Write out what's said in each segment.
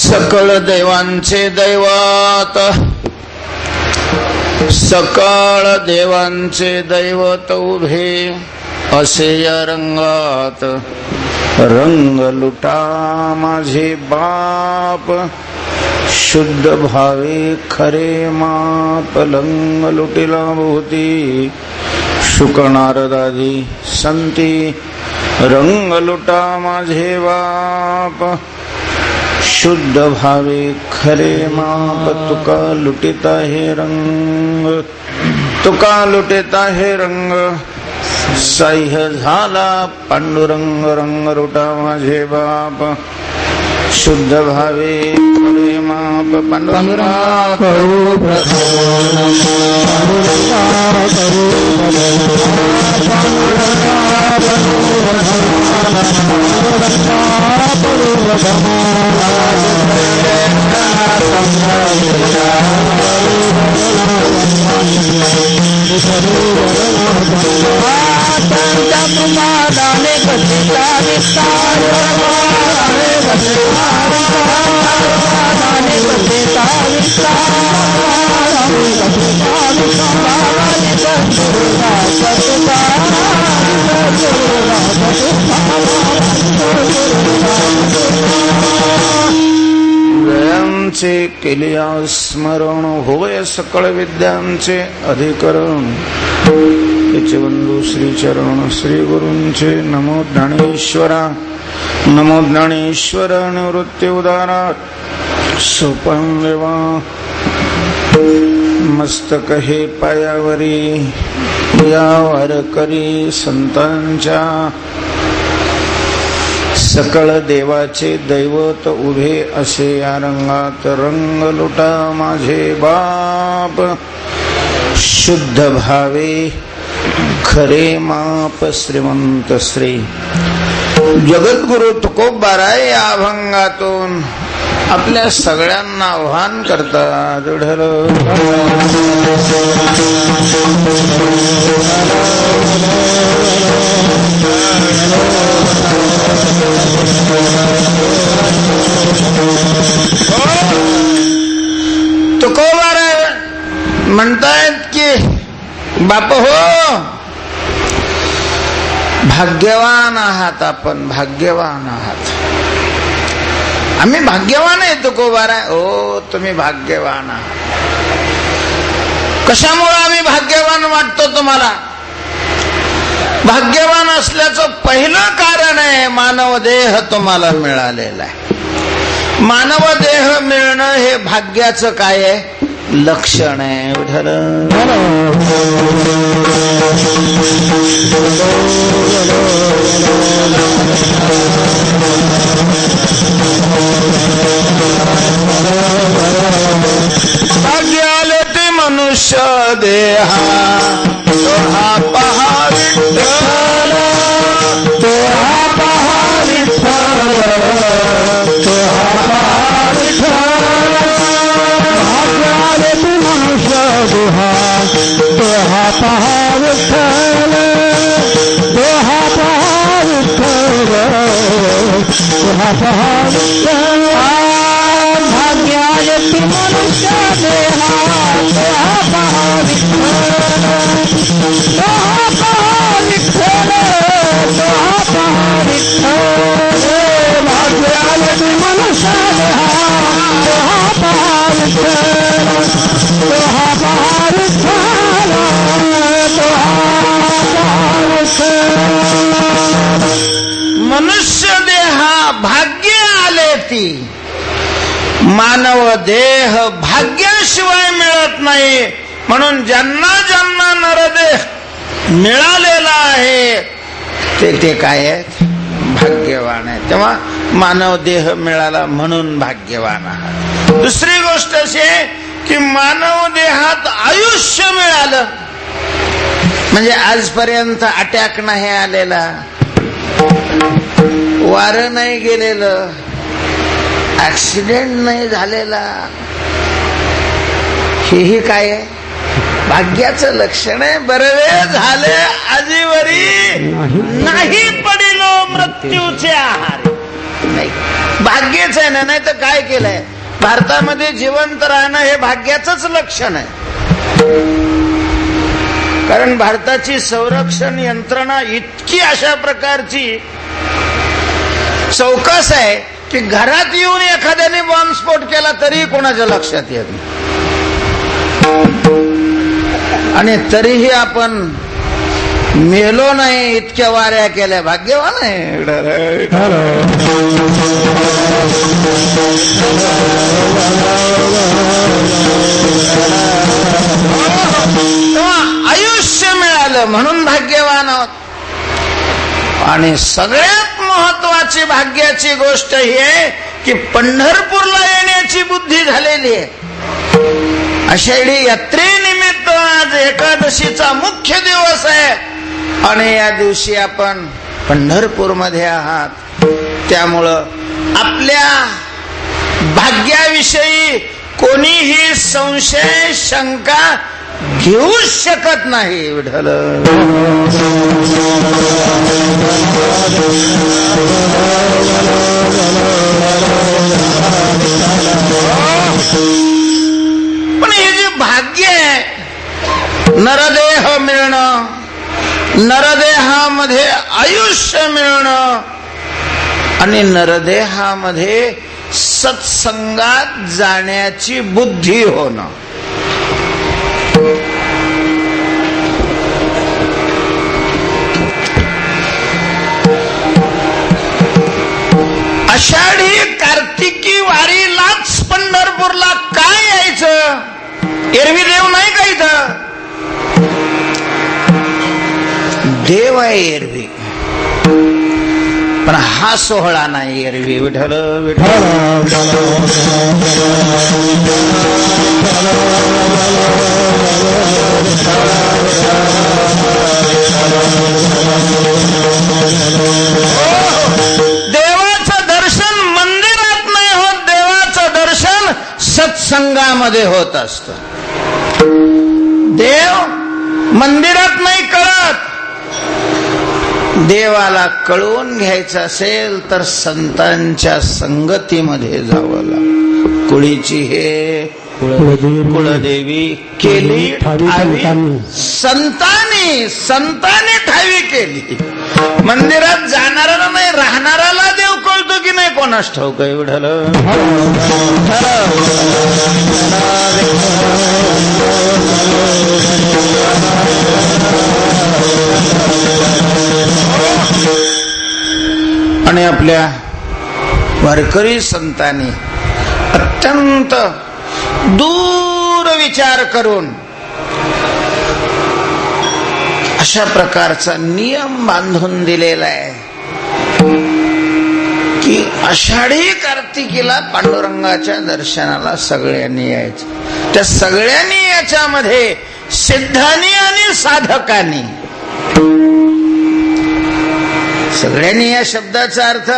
सकळ देवांचे दैवत, सकळ देवांचे दैवत उभे असे या रंगात, रंग लुटा माझे बाप, शुद्ध भावे खरे माप, लंग लुटिला भोवती शुक नारदादी संती, रंग लुटा माझे बाप, शुद्ध भावे खरे माप, तुका लुटिता हे रंग, तुका लुटिता हे रंग, साह्य झाला पांडुरंग, रंग लुटा माझे बाप, शुद्ध भावे खरे माप, पांडुरंगा करू प्रधान, पांडुरंगा करू वेदांचे केलिया स्मरण, होय सकळ विद्यांचे अधिकरण, त्याचे बंधू श्री चरण श्री गुरूंचे नमो ज्ञानेश्वरा, नमो ज्ञानेश्वर निवृत्ती उदारा, सोपन देवा मस्तक हे पायावरी, यावर करी संतांच्या, सकळ देवाचे दैवत उभे असे या रंगात, रंग लुटा माझे बाप, शुद्ध भावे खरे माप, श्रीमंत श्री जगद्गुरु तुकोबाराय या अभंगातून आपल्या सगळ्यांना आव्हान करतात. विठ्ठल तुकोबाराय म्हणतायत की बाप हो, भाग्यवान आहात, आपण भाग्यवान आहात, आम्ही भाग्यवान आहे. तुकोबाराय हो, तुम्ही भाग्यवान आहात. कशामुळे आम्ही भाग्यवान वाटतो तुम्हाला? भाग्यवान असल्याचं पहिलं कारण आहे मानव देह तुम्हाला मिळालेला आहे. मानव देह मिळणं हे भाग्याचं काय आहे? लक्षण आहे. विठ्ठल भाग्याले ते मनुष्य देहा, तोहा पहा विठ्ठल, तोहा पहा विठ्ठल, तोहा पहा विठ्ठल, भाग्याले ते मनुष्य देहा, तोहा पहा विठ्ठल, तोहा पहा विठ्ठल, तोहा पहा विठ्ठल, भाग्याले ते मनुष्य देहा, तोहा पहा विठ्ठल, तोहा पहा विठ्ठल, तोहा पहा विठ्ठल, भाग्याले ते मनुष्य देहा, तोहा पहा विठ्ठल, तोहा पहा विठ्ठल, तोहा पहा विठ्ठल. मनुष्य देहा भाग्य आले ती, मानव देह भाग्याशिवाय मिळत नाही. म्हणून ज्यांना ज्यांना नरदेह मिळालेला आहे ते काय आहेत? भाग्यवान आहे. तेव्हा मानव देह मिळाला म्हणून भाग्यवान आहात. दुसरी गोष्ट अशी आहे की मानव देहात आयुष्य मिळालं म्हणजे आजपर्यंत अटॅक नाही आलेला, वारं नाही गेलेलं, ऍक्सिडेंट नाही झालेला, हेही काय आहे? भाग्याचं लक्षण आहे. बरे झाले आजीवरी नाही पडिलो मृत्यूचे आहारी. नाही भाग्यच आहे ना, नाही तर काय केलंय? भारतामध्ये जिवंत राहणं हे भाग्याचंच लक्षण आहे. कारण भारताची संरक्षण यंत्रणा इतकी अशा प्रकारची चौकस आहे की घरात येऊन एखाद्याने बॉम्बस्फोट केला तरी कोणाच्या लक्षात येत नाही, आणि तरीही आपण मेलो नाही, इतक्या वाऱ्या केल्या. भाग्यवान आहे. आयुष्य मिळालं म्हणून भाग्यवान आहोत. आणि सगळ्यात महत्वाची भाग्याची गोष्ट ही आहे की पंढरपूरला येण्याची बुद्धी झालेली आहे. आषाढी यात्रेनिमित्त आज एकादशीचा मुख्य दिवस आहे आणि या दिवशी आपण पंढरपूरमध्ये आहात. त्यामुळं आपल्या भाग्याविषयी कोणीही संशय शंका घेऊच शकत नाही. विठ्ठल पण हे जे भाग्य आहे, नरदेह मिळणं, नरदेहामध्ये आयुष्य मिळणं आणि नरदेहामध्ये सत्संगात जाण्याची बुद्धी होणं, आषाढी कार्तिकी वारीलाच पंढरपूरला काय यायचं? एरवी देव नाही का इथं? देव आहे एरवी, पण हा सोहळा नाही एरवी. विठ्ठल विठ्ठल देवाचं दर्शन मंदिरात नाही होत, देवाचं दर्शन सत्संगामध्ये होत असतं. देव मंदिरात नाही कळत. देवाला कळवून घ्यायचं असेल तर संतांच्या संगतीमध्ये जावं लागतं. कुळीची हे कुळदेवी केली ठावी संतांनी, संतांनी ठावी केली. मंदिरात जाणाऱ्याला नाही, राहणाऱ्याला देव कळतो की नाही कोणास ठाऊक. एवढं आणि आपल्या वारकरी संतांनी अत्यंत दूर विचार करून अशा प्रकारचा नियम बांधून दिलेला आहे की आषाढी कार्तिकीला पांडुरंगाच्या दर्शनाला सगळ्यांनी यायचं. त्या सगळ्यांनी याच्यामध्ये सिद्धांनी आणि साधकांनी, सगळ्यांनी या शब्दाचा अर्थ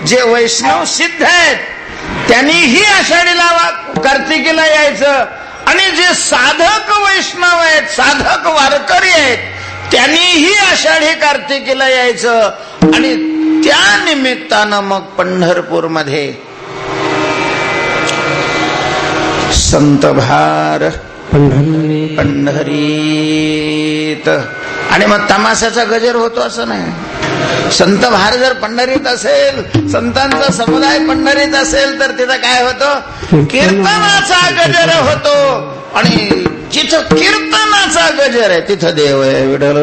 जे वैष्णव सिद्ध आहेत त्यांनीही आषाढीला कार्तिकीला यायचं, आणि जे साधक वैष्णव आहेत, साधक वारकरी आहेत, त्यांनीही आषाढी कार्तिकीला यायचं. आणि त्या निमित्तानं मग पंढरपूरमध्ये संतभार पंढरीत, आणि मग तमाशाचा गजर होतो असं नाही. संत भार जर पंढरीत असेल, संतांचा समुदाय पंढरीत असेल तर तिथं काय होतं? कीर्तनाचा गजर होतो. आणि जिथं कीर्तनाचा गजर आहे तिथं देव आहे. विठ्ठल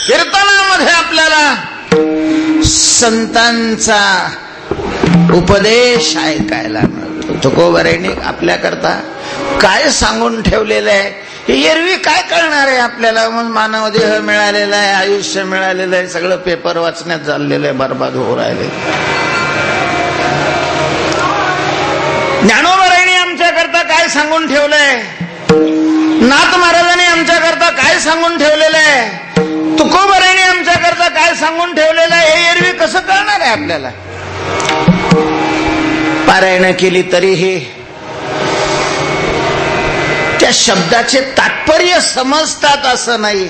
कीर्तनामध्ये आपल्याला संतांचा उपदेश ऐकायला मिळतो. तुकोबारायांनी आपल्याकरता काय सांगून ठेवलेलं आहे हे एरवी काय कळणार आहे आपल्याला? मग मानवदेह मिळालेला आहे, आयुष्य मिळालेलं आहे, सगळं पेपर वाचण्यात चाललेलं आहे, बरबाद होऊ राहिले. ज्ञानोबारायांनी आमच्याकरता काय सांगून ठेवलंय, नाथ महाराजांनी आमच्याकरता काय सांगून ठेवलेलं आहे, तुकोबारायांनी आमच्याकरता काय सांगून ठेवलेलं आहे, हे एरवी कसं कळणार आहे आपल्याला? पारायण केली तरीही त्या त्या शब्दाचे तात्पर्य समजतात असं नाही.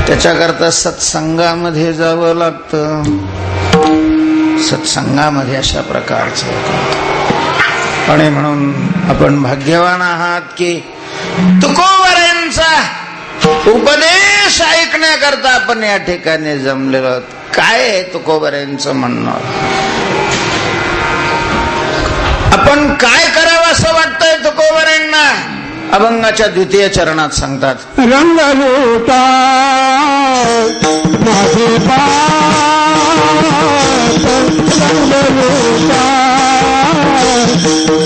त्याच्याकरता सत्संगामध्ये जावं लागतं. सत्संगामध्ये अशा प्रकारचं. आणि म्हणून आपण भाग्यवान आहात की तुकोबरांचा उपदेश ऐकण्याकरता आपण या ठिकाणी जमलेलो आहोत. काय आहे तुकोबरांचं म्हणणं? आपण काय करावं असं वाटतंय तुकोबरांना? अभंगाच्या द्वितीय चरणात सांगतात, रंग लोटा माझे बाप, रंग लोटा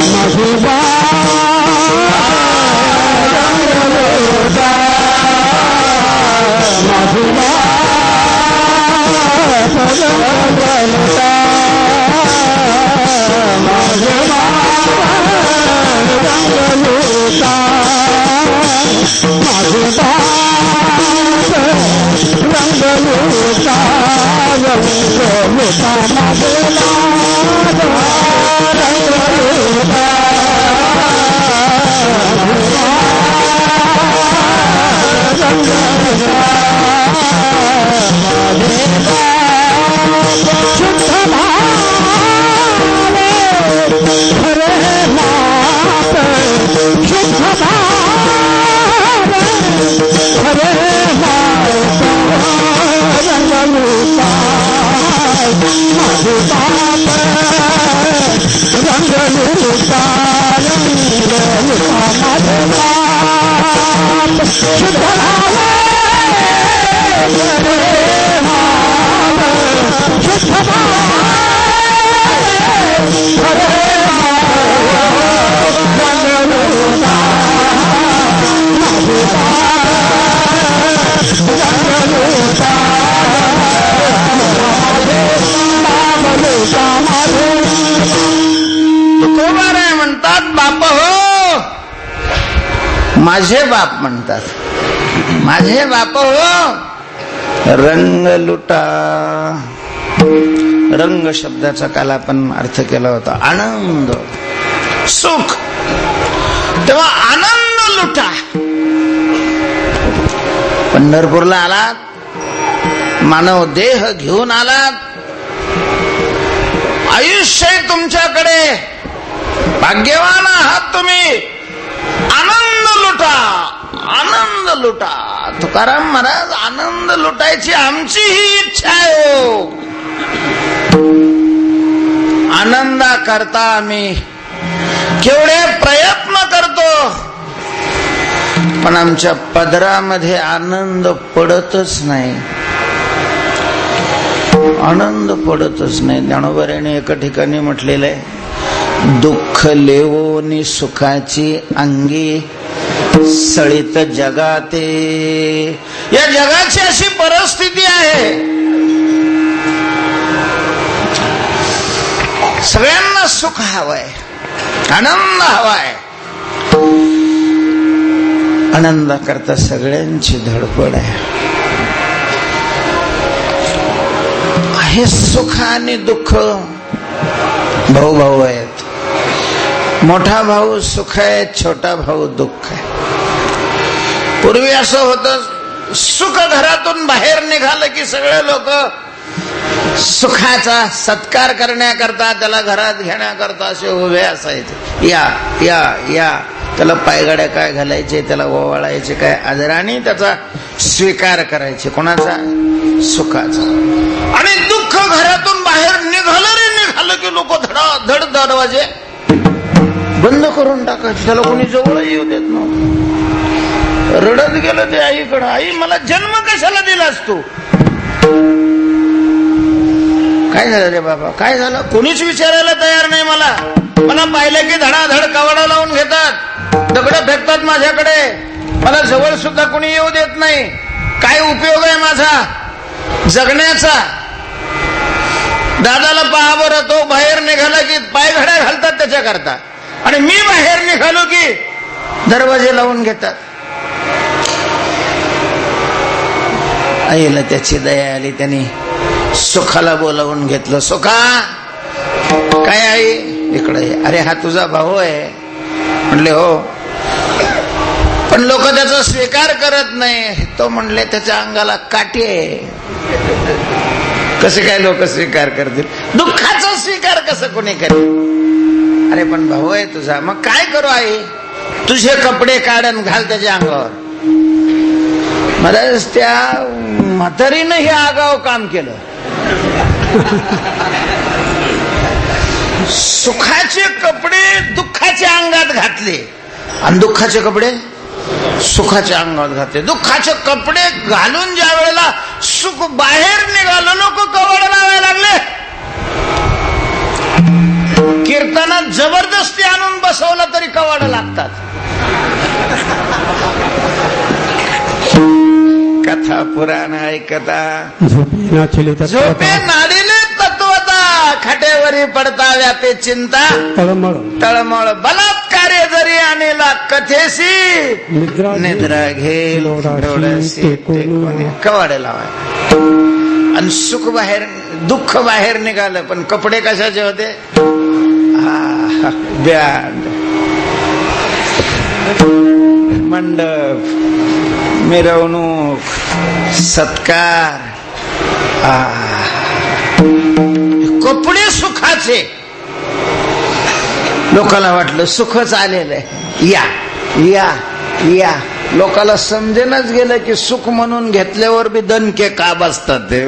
माझे बाप, रंग लोटा माझे बाप, रंग लोटा माझे बाप, रंग लोटा माझे बाप, रंग लोटा, रंग लोटा माझे बाप, रंग लोटा रंग लोटा माझे बाप. शुद्ध भाव हरे मात, शुद्ध भाव हरे मात, रंग लोटा माझे बाप, रंग लोटा, रंग लोटा माझे बाप. शुद्ध भाव हरे मात, शुद्ध भाव हरे मात, रंग लोटा माझे बाप, रंग लोटा लोटा माझे. तुकोबाराय म्हणतात बाप हो, माझे बाप म्हणतात, माझे बाप हो. रंग लुटा. रंग शब्दाचा काल आपण अर्थ केला होता आनंद, सुख. तेव्हा आनंद लुटा. पंढरपूरला आलात, मानव देह घेऊन आलात, आयुष्य तुमच्याकडे, भाग्यवान आहात तुम्ही. आनंद लुटा, आनंद लुटा. तुकाराम महाराज, आनंद लुटायची आमची ही इच्छा आहे हो. आनंदा करता आम्ही केवढे प्रयत्न करतो, पण आमच्या पदरामध्ये आनंद पडतच नाही. आनंद पडतच नाही. ज्ञानोबाराने एका ठिकाणी म्हटलेलं आहे, दुःख लेवोनी सुखाची अंगी सळीत जगाते. या जगाची अशी परिस्थिती आहे, सगळ्यांना सुख हवंय, आनंद हवाय. आनंदाकरता सगळ्यांची धडपड आहे. हे सुख आणि दुःख भाऊ भाऊ आहेत. मोठा भाऊ सुख आहे, छोटा भाऊ दुःख आहे. पूर्वी असं होतं, सुख घरातून बाहेर निघालं की सगळे लोक सुखाचा सत्कार करण्याकरता, त्याला घरात घेण्याकरता असे उभे असायचे. या या या. त्याला पायगाड्या काय घालायचे, त्याला ओवाळायचे काय आदराने, त्याचा स्वीकार करायचे. कोणाचा? सुखाचा. आणि दुःख घरातून बाहेर निघालं की लोक धडाधड दरवाजे बंद करून टाकायचे. त्याला कोणी जवळ येऊ देत नव्हतं. रडत गेलं ते आईकडं, आई मला जन्म कशाला दिलास तू? काय झालं रे बाबा, काय झालं? कोणीच विचारायला तयार नाही. मला पाहिलं की धडाधड कवाडा लावून घेतात, दगड फेकतात माझ्याकडे. मला जवळ सुद्धा कोणी येऊ देत नाही. काय उपयोग आहे माझा जगण्याचा? दादाला पहा बरं, तो बाहेर निघाला की पायघड्या घालतात त्याच्याकरता, आणि मी बाहेर निघालो की दरवाजे लावून घेतात. आईला त्याची दया आली, त्यांनी सुखाला बोलावून घेतलं. सुखा, काय आई इकडे? अरे हा तुझा भाऊ आहे. म्हणले हो. पण लोक त्याचा स्वीकार करत नाही. तो म्हणले त्याच्या अंगाला काठी आहे. कसे काय लोक स्वीकार करतील? दुःखाचा स्वीकार कसं कोणी करेल? अरे पण भाऊ आहे तुझा, मग काय करू आई? तुझे कपडे काढून घाल त्याच्या अंगावर. महाराज त्या म्हातारीनं हे आगाव काम केलं. सुखाचे कपडे दुःखाच्या अंगात घातले आणि दुःखाचे कपडे सुखाच्या अंगात घातले. दुःखाचे कपडे घालून ज्या वेळेला सुख बाहेर निघालं, लोक कवड लावायला लागले. कीर्तनात जबरदस्ती आणून बसवलं तरी कवड लागतात. कथा पुराण ऐकता झोपे नाडीले तत्वता, खाटेवरी पडताव्या ते चिंता तळमळ. बलात्कार्य जरी आणला कथेसी, निद्रा घेईल कवाड लावाय. आणि सुख बाहेर दुःख बाहेर निघालं, पण कपडे कशाचे होते? बँड, मंडप, मिरवणूक, सत्कार, कपडे सुखाचे. लोकांना वाटलं सुखच आलेलं आहे, या या या. लोकाला समजेनच गेलं की सुख म्हणून घेतल्यावर बी दणके का बसतात ते.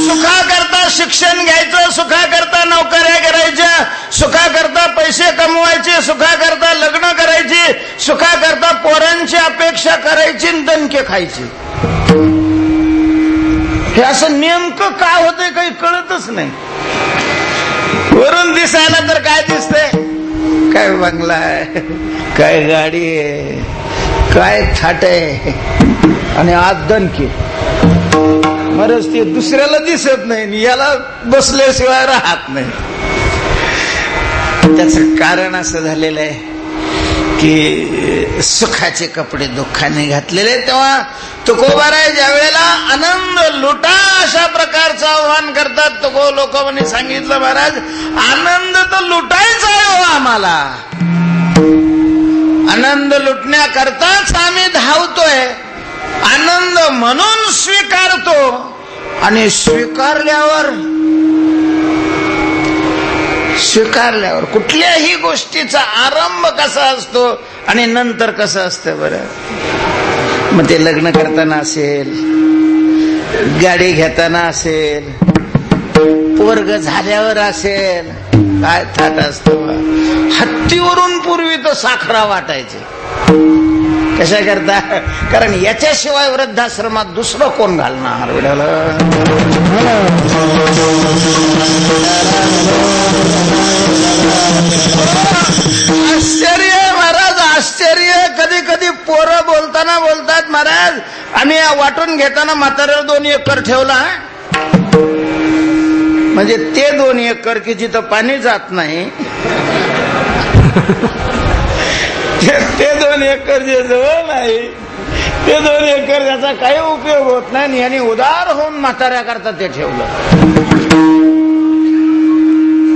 सुखाकरता शिक्षण घ्यायचं, सुखाकरता नोकऱ्या करायच्या, सुखाकरता पैसे कमवायचे, सुखाकरता लग्न करायची, सुखाकरता पोरांची अपेक्षा करायची, दणके खायची. हे असं नेमकं काय होतंय काही कळतच नाही. वरून दिसायला तर काय दिसतंय? काय बंगला आहे, काय गाडी आहे, काय थाट आहे, आणि आज दणके. मरच ते दुसऱ्याला दिसत नाही, याला बसल्याशिवाय राहत नाही. त्याचं कारण असं झालेलं आहे की सुखाचे कपडे दुःखाने घातलेले. तेव्हा तुकोबाराय ज्या वेळेला आनंद लुटा अशा प्रकारचं आव्हान करतात, तुको लोकांनी सांगितलं महाराज आनंद तर लुटायचा आहे हो आम्हाला. आनंद लुटण्याकरताच आम्ही धावतोय. आनंद म्हणून स्वीकारतो, आणि स्वीकारल्यावर कुठल्याही गोष्टीचा आरंभ कसा असतो आणि नंतर कसं असतं बरं. मग ते लग्न करताना असेल, गाडी घेताना असेल, पोरग झाल्यावर असेल, काय थाट असतं. हत्तीवरून पूर्वी तर साखरा वाटायचे. कशा करता? कारण याच्याशिवाय वृद्धाश्रमात दुसरं कोण घालणार विडाला. आश्चर्य महाराज, आश्चर्य. कधी कधी पोरं बोलताना बोलतात महाराज आम्ही वाटून घेताना म्हाताऱ्यावर 2 एकर ठेवला, म्हणजे ते 2 एकर की जिथं पाणी जात नाही ते 2 एकर जे जवळ नाही, ते 2 एकर त्याचा काही उपयोग होत नाही. यांनी उदार होऊन म्हाताऱ्या करता ते ठेवलं.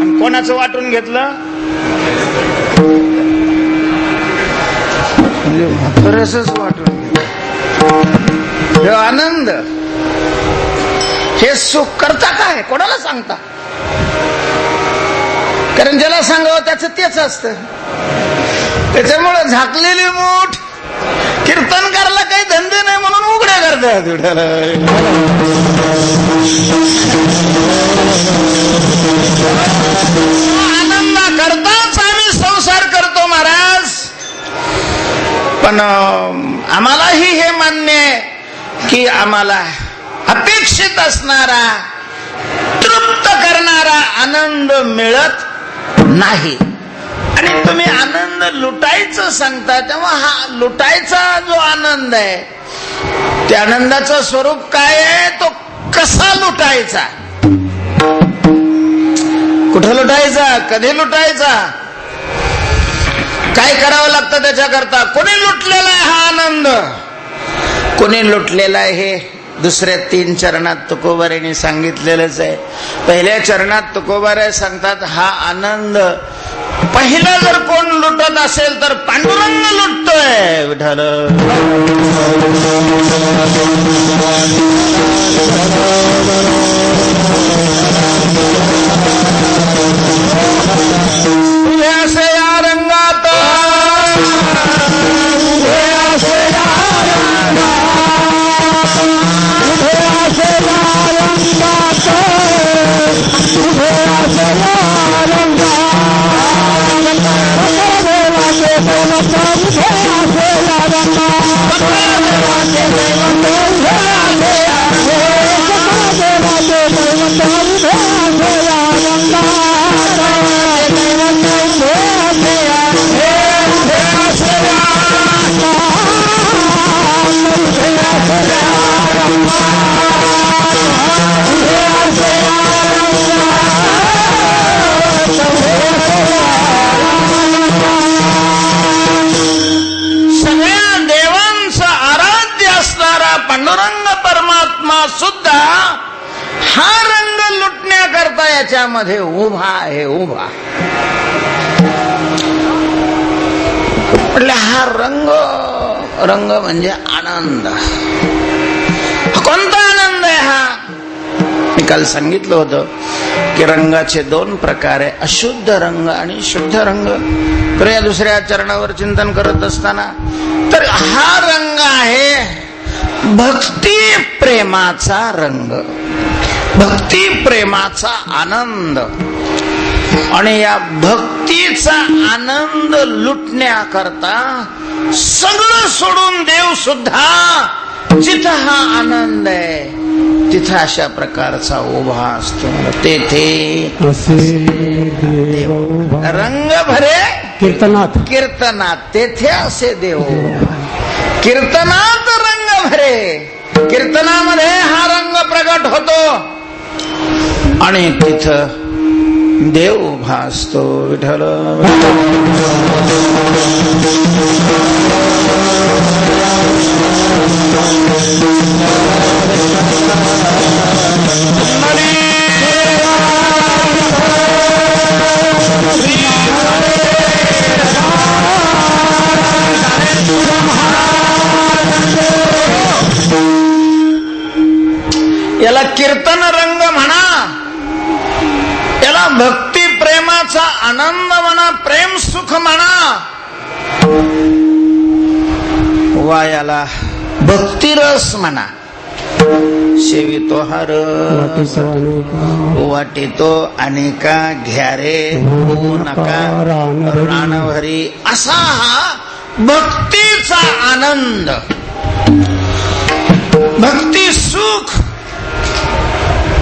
आणि कोणाचं वाटून घेतलं? म्हणजे म्हाताऱ्याच वाटून घेतलं. हे आनंद, हे सुख करता काय? कोणाला सांगता? कारण ज्याला सांगावं त्याचं तेच असतं. त्याच्यामुळे झाकलेली मूठ कीर्तनकारला काही धंदे नाही म्हणून उघड्या करतात. आनंदा करताच आम्ही संसार करतो महाराज. पण आम्हालाही हे मान्य आहे की आम्हाला अपेक्षित असणारा, तृप्त करणारा आनंद मिळत नाही. आणि तुम्ही आनंद लुटायचं सांगता, तेव्हा हा लुटायचा जो आनंद आहे, त्या आनंदाचं स्वरूप काय आहे? तो कसा लुटायचा, कुठं लुटायचा, कधी लुटायचा, काय करावं लागतं त्याच्याकरता? कोणी लुटलेला आहे हा आनंद? कोणी लुटलेला आहे दुसऱ्या 3 चरणात तुकोबारायांनी सांगितलेलंच आहे. पहिल्या चरणात तुकोबाराय सांगतात हा आनंद पहिला जर कोण लुटत असेल तर पांडुरंग लुटतोय. विठ्ठल तुझे असे या रंगात सुद्धा हा रंग लुटण्याकरता याच्यामध्ये उभा आहे. उभा म्हटलं हा रंग म्हणजे आनंद. कोणता आनंद आहे हा? मी काल सांगितलं होतं की रंगाचे 2 प्रकार आहे, अशुद्ध रंग आणि शुद्ध रंग. तर या दुसऱ्या चरणावर चिंतन करत असताना तर हा रंग आहे भक्ती प्रेमाचा रंग, भक्ती प्रेमाचा आनंद. आणि या भक्तीचा आनंद लुटण्याकरता सगळं सोडून देव सुद्धा जिथं हा आनंद आहे तिथं अशा प्रकारचा उभा असतो. तेथे रंग भरे कीर्तनात तेथे असे देव. कीर्तनात रंग भरे, कीर्तनामध्ये हा रंग प्रगट होतो आणि तिथं देव उभा असतो. विठ्ठल याला कीर्तन रंग म्हणा, याला भक्ती प्रेमाचा आनंद म्हणा, प्रेम सुख म्हणा, वा याला भक्तिरस म्हणा. सेवितो हर वाटितो अनेका घ्यारे होऊ नका रानभरी, असा हा भक्तीचा आनंद, भक्ती सुख,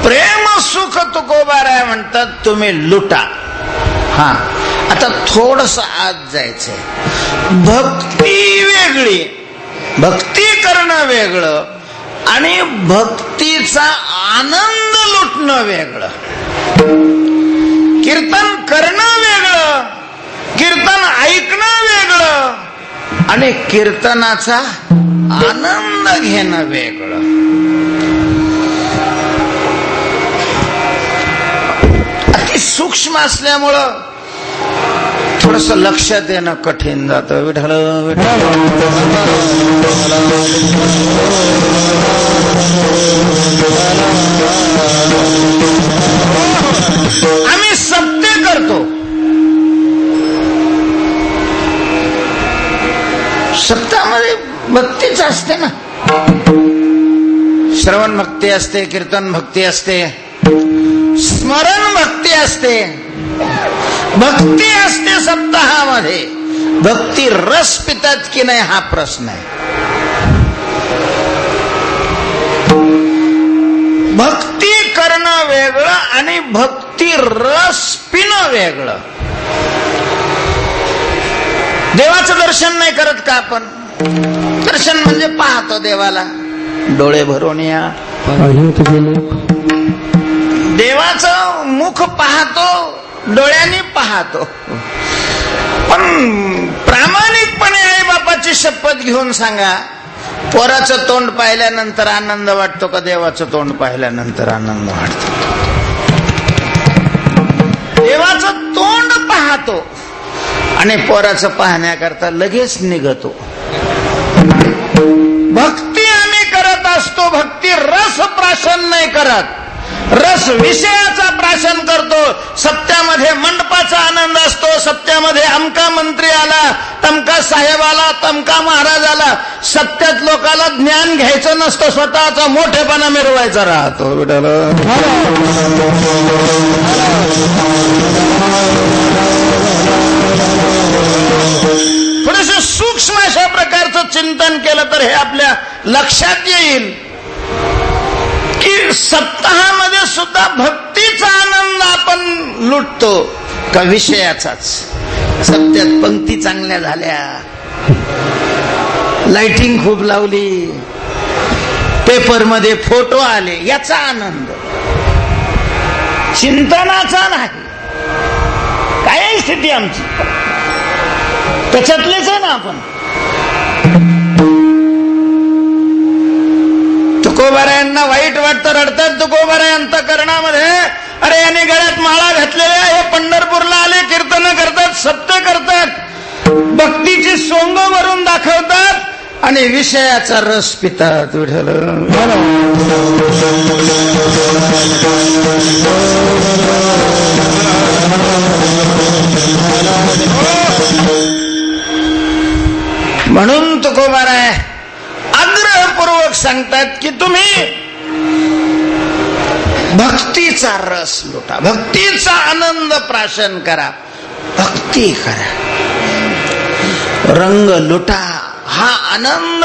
प्रेम सुख तुकोबाराय म्हणतात तुम्ही लुटा. हा आता थोडस आत जायचंय. भक्ती वेगळी, भक्ती करणं वेगळं आणि भक्तीचा आनंद लुटणं वेगळं. कीर्तन करणं वेगळं, कीर्तन ऐकणं वेगळं आणि कीर्तनाचा आनंद घेणं वेगळं. अति सूक्ष्म असल्यामुळं थोडस लक्ष देणं कठीण जातं. विठ्ठल विठ्ठल आम्ही सप्ते करतो. सप्तामध्ये भक्तीच असते ना. श्रवण भक्ती असते, कीर्तन भक्ती असते, स्मरण भक्ती असते, भक्ती असते. सप्ताहामध्ये भक्ती रस पितात की नाही हा प्रश्न आहे. भक्ती करणं वेगळं आणि भक्ती रस पिणं वेगळं. देवाचं दर्शन नाही करत का आपण? दर्शन म्हणजे पाहतो देवाला, डोळे भरून या. देवाचं मुख पाहतो, डोळ्यांनी पाहतो. पण प्रामाणिकपणे आई बापाची शपथ घेऊन सांगा, पोराचं तोंड पाहिल्यानंतर आनंद वाटतो का देवाचं तोंड पाहिल्यानंतर आनंद वाटतो? देवाचं तोंड पाहतो आणि पोराचं पाहण्याकरता लगेच निघतो. भक्ती आम्ही करत असतो, भक्ती रस प्राशन नाही करत, रस विषयाचा प्राशन करतो. सत्यामध्ये मंडपाचा आनंद असतो, सत्यामध्ये अमका मंत्री आला, तमका साहेब आला, तमका महाराज आला. सत्यात लोकाला ज्ञान घ्यायचं नसतं, स्वतःचा मोठेपणा मिरवायचा राहतो. थोडंसं सूक्ष्म अशा प्रकारचं चिंतन केलं तर हे आपल्या लक्षात येईल की सप्ताहामध्ये सुद्धा भक्तीचा आनंद आपण लुटतो का विषयाचाच. सप्त्यात पंक्ती चांगल्या झाल्या, लाइटिंग खूप लावली, पेपरमध्ये फोटो आले, याचा आनंद, चिंतनाचा नाही. काय आहे स्थिती आमची? त्याच्यातलेच आहे ना आपण. तुकोबारायांना वाईट वाटतं, रडतात तुकोबाराय अंतःकरणामध्ये. अरे याने गळ्यात माळा घातलेल्या, हे पंढरपूरला आले, कीर्तन करतात, सत्य करतात, भक्तीची सोंग वरून दाखवतात आणि विषयाचा रस पितात. विठ्ठल म्हणून तुकोबाराय आग्रहपूर्वक सांगतात की तुम्ही भक्तीचा रस लुटा, भक्तीचा आनंद प्राशन करा, भक्ती करा, रंग लुटा. हा आनंद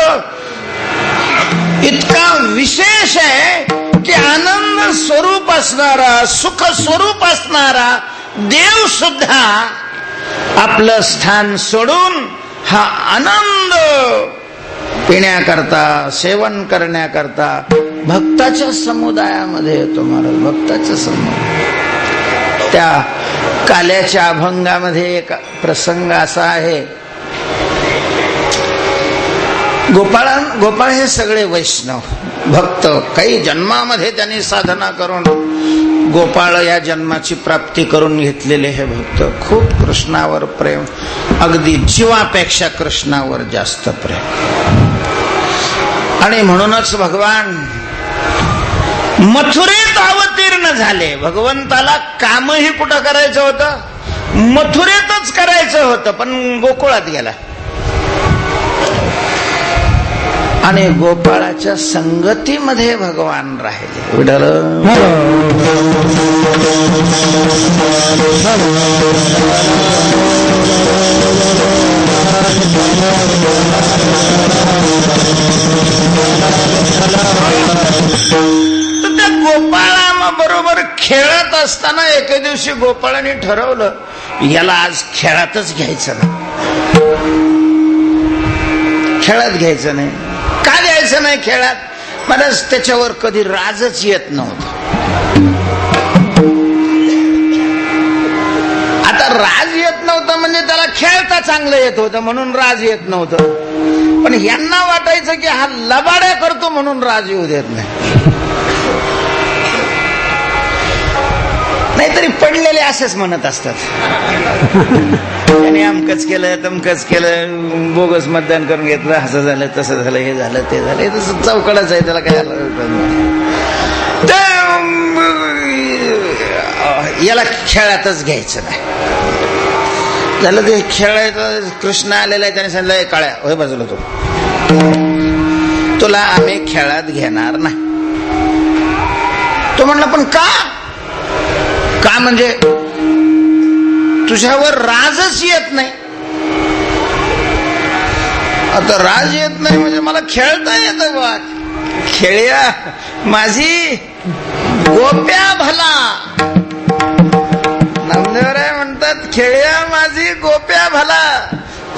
इतका विशेष आहे की आनंद स्वरूप असणारा, सुख स्वरूप असणारा देव सुद्धा आपलं स्थान सोडून हा आनंद पिण्याकरता, सेवन करण्याकरता भक्ताच्या समुदायामध्ये येतो. महाराज भक्ताच्या समुदाय. त्या काल्याच्या अभंगामध्ये एक प्रसंग असा आहे. गोपाळ हे सगळे वैष्णव भक्त, काही जन्मामध्ये त्यांनी साधना करून गोपाळ या जन्माची प्राप्ती करून घेतलेले हे भक्त. खूप कृष्णावर प्रेम, अगदी जीवापेक्षा कृष्णावर जास्त प्रेम. आणि म्हणूनच भगवान मथुरेत अवतीर्ण झाले. भगवंताला कामही कुठं करायचं होतं? मथुरेतच करायचं होतं, पण गोकुळात गेला आणि गोपाळाच्या संगतीमध्ये भगवान राहिले. विठ्ठल तर त्या गोपाळाबरोबर खेळत असताना एके दिवशी गोपाळाने ठरवलं याला आज खेळातच घ्यायचं नाही. खेळात घ्यायचं नाही. का द्यायचं नाही खेळात? मला त्याच्यावर कधी राजच येत नव्हतं. आता राज येत नव्हतं म्हणजे त्याला खेळता चांगलं येत होतं म्हणून राज येत नव्हतं. पण यांना वाटायचं की हा लबाड्या करतो म्हणून राज येऊ देत नाही. नाहीतरी पडलेले असेच म्हणत असतात, त्याने अमकच केलं, तमकच केलं, बोगस मतदान करून घेतलं, असं झालं, तसं झालं, हे झालं, ते झालं. हे तसं चौकडच आहे, त्याला काय याला खेळातच घ्यायचं नाही. झालं ते खेळायचं. कृष्ण आलेला आहे, त्याने सांगितलं काळ्या होय बाजूला तो, तुला आम्ही खेळात घेणार नाही. तो म्हणला पण का? का म्हणजे तुझ्यावर राजच येत नाही. आता राज येत नाही म्हणजे मला खेळता येतं बा. खेळ्या माझी गोप्या भला. नामदेवराय म्हणतात खेळ्या माझी गोप्या भला,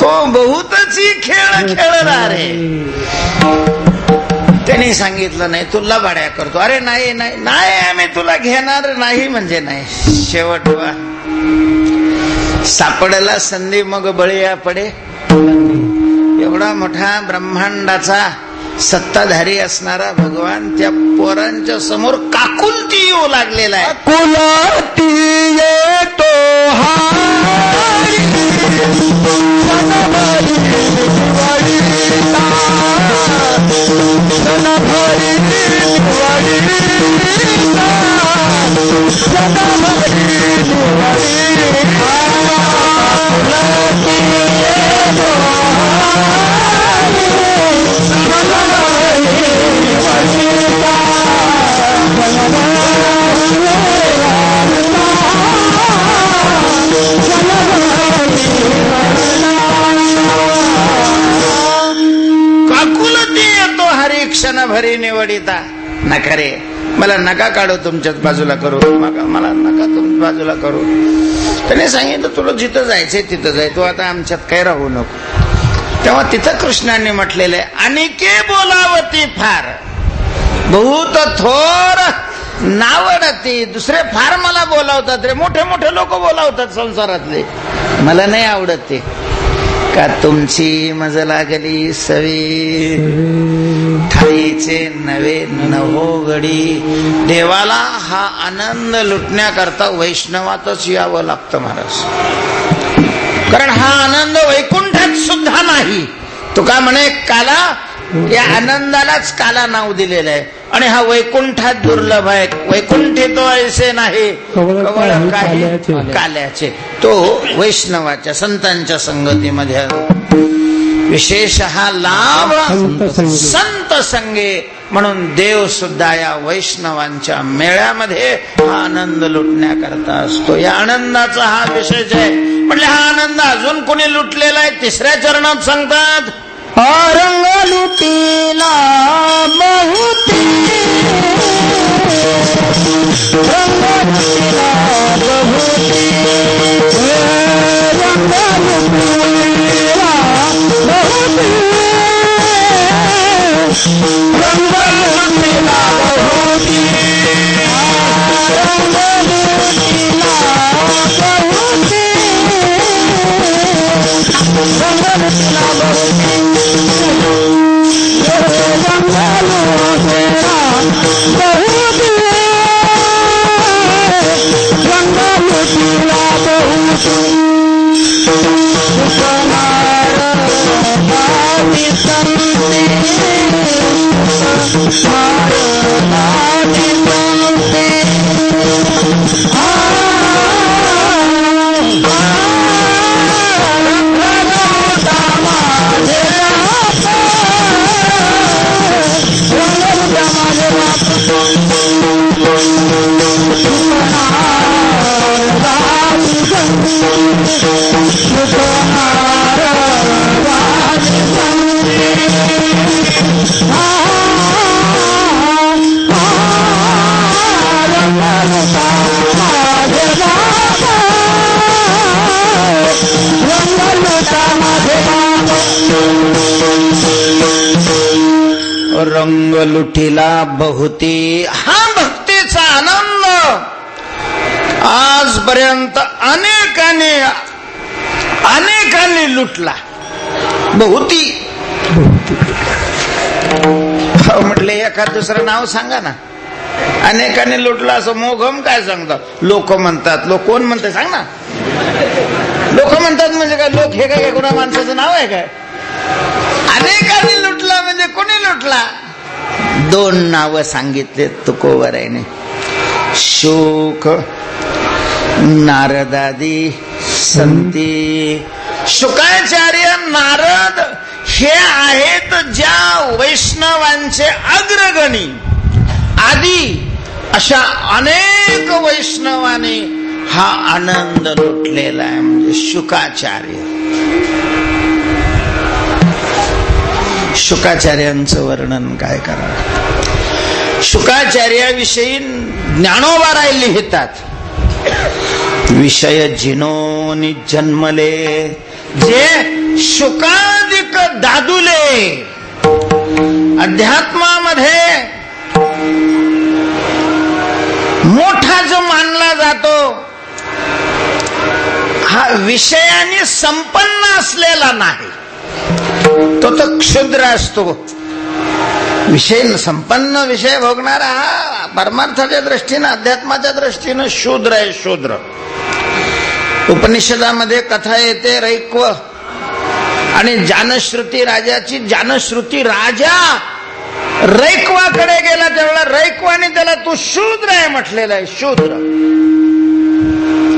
तो बहुतची खेळ खेळणार आहे. त्यांनी सांगितलं नाही तू लबाड्या करतो. अरे नाही नाही नाही आम्ही तुला घेणार नाही म्हणजे नाही. शेवट सापडला संधी मग बळीया पडे. एवढा मोठा ब्रह्मांडाचा सत्ताधारी असणारा भगवान त्या पोरांच्या समोर काकुलती येऊ लागलेला आहे. कुलती येतो हारी सनभरी दिवाळीला सनभरी दिवाळीला सनभरी दिवाळीला कुलती येतो हारी सनभरी दिवाळीला काकुलती येतो हरी क्षण भरी निवडिता. नका रे, मला नका काढू, तुमच्याच बाजूला करू, मला नका तुमच्या बाजूला करू. त्याने सांगितलं तुला जिथं जायचंय तिथं जाय, तू आता आमच्यात काही राहू नको. तेव्हा तिथं कृष्णाने म्हटलेलं आहे, अनिके बोलावती फार बहुत थोर नावडती. दुसरे फार मला बोलावतात रे, मोठे मोठे लोक बोलावतात संसारातले, मला नाही आवडत ते. का तुमची मज लागली सवी थाळीचे नवे नवो गडी. देवाला हा आनंद लुटण्याकरता वैष्णवातच यावं लागतं महाराज, कारण हा आनंद वैकुंठात सुद्धा नाही. तुका म्हणे काला, या आनंदालाच काला नाव दिलेलं आहे, आणि हा वैकुंठात दुर्लभ आहे. वैकुंठी तो ऐसे नाही कवळ काही काल्याचे. तो वैष्णवाच्या संतांच्या संगतीमध्ये विशेष हा लाभ संत संगे. म्हणून देव सुद्धा या वैष्णवांच्या मेळ्यामध्ये हा आनंद लुटण्याकरता असतो. या आनंदाचा हा विशेष आहे. म्हणजे हा आनंद अजून कोणी लुटलेला आहे, तिसऱ्या चरणात सांगतात, रंग लुटीला बहुती रंग लुटीला बहुती रंग लुटीला बहुती रंग लुटीला बहुती रंग लुटीला बहुती रंग लुटीला बहुती रंग लुटीला बहुती. हा भक्तीचा आनंद आजपर्यंत अनेकांनी लुटला. बहुती म्हटले एखाद दुसरं नाव सांगा ना. अनेकांनी लुटला असं मोघम काय सांगतात? लोक म्हणतात. लोक कोण म्हणते सांग ना. लोक म्हणतात म्हणजे काय? लोक हे काय कोणा माणसाचं नाव आहे काय? अनेकांनी लुटला म्हणजे कोणी लुटला? दोन नाव सांगितले तुकोबरायने, शुक नारदादी संती. शुकाचार्य नारद हे आहेत ज्या वैष्णवांचे अग्रगणी. आदी अशा अनेक वैष्णवाने हा आनंद लुटलेला आहे. म्हणजे शुकाचार्य. शुकाचार्यांचं वर्णन काय करा. शुकाचार्याविषयी ज्ञानोबा लिहितात, विषय जिनोनी जन्मले जे शुकादिक दादुले. अध्यात्मामध्ये मोठा जो मानला जातो हा विषयाने संपन्न असलेला नाही, तो तर क्षुद्र असतो. विषय संपन्न विषय भोगणारा हा परमार्थाच्या दृष्टीनं अध्यात्माच्या दृष्टीनं शूद्र आहे. शूद्र. उपनिषदामध्ये कथा येते रैक्व आणि जानश्रुती राजाची. जानश्रुती राजा रैक्वाकडे गेला त्यावेळेला रैक्वाने त्याला तू शूद्र आहे म्हटलेलं आहे. शूद्र.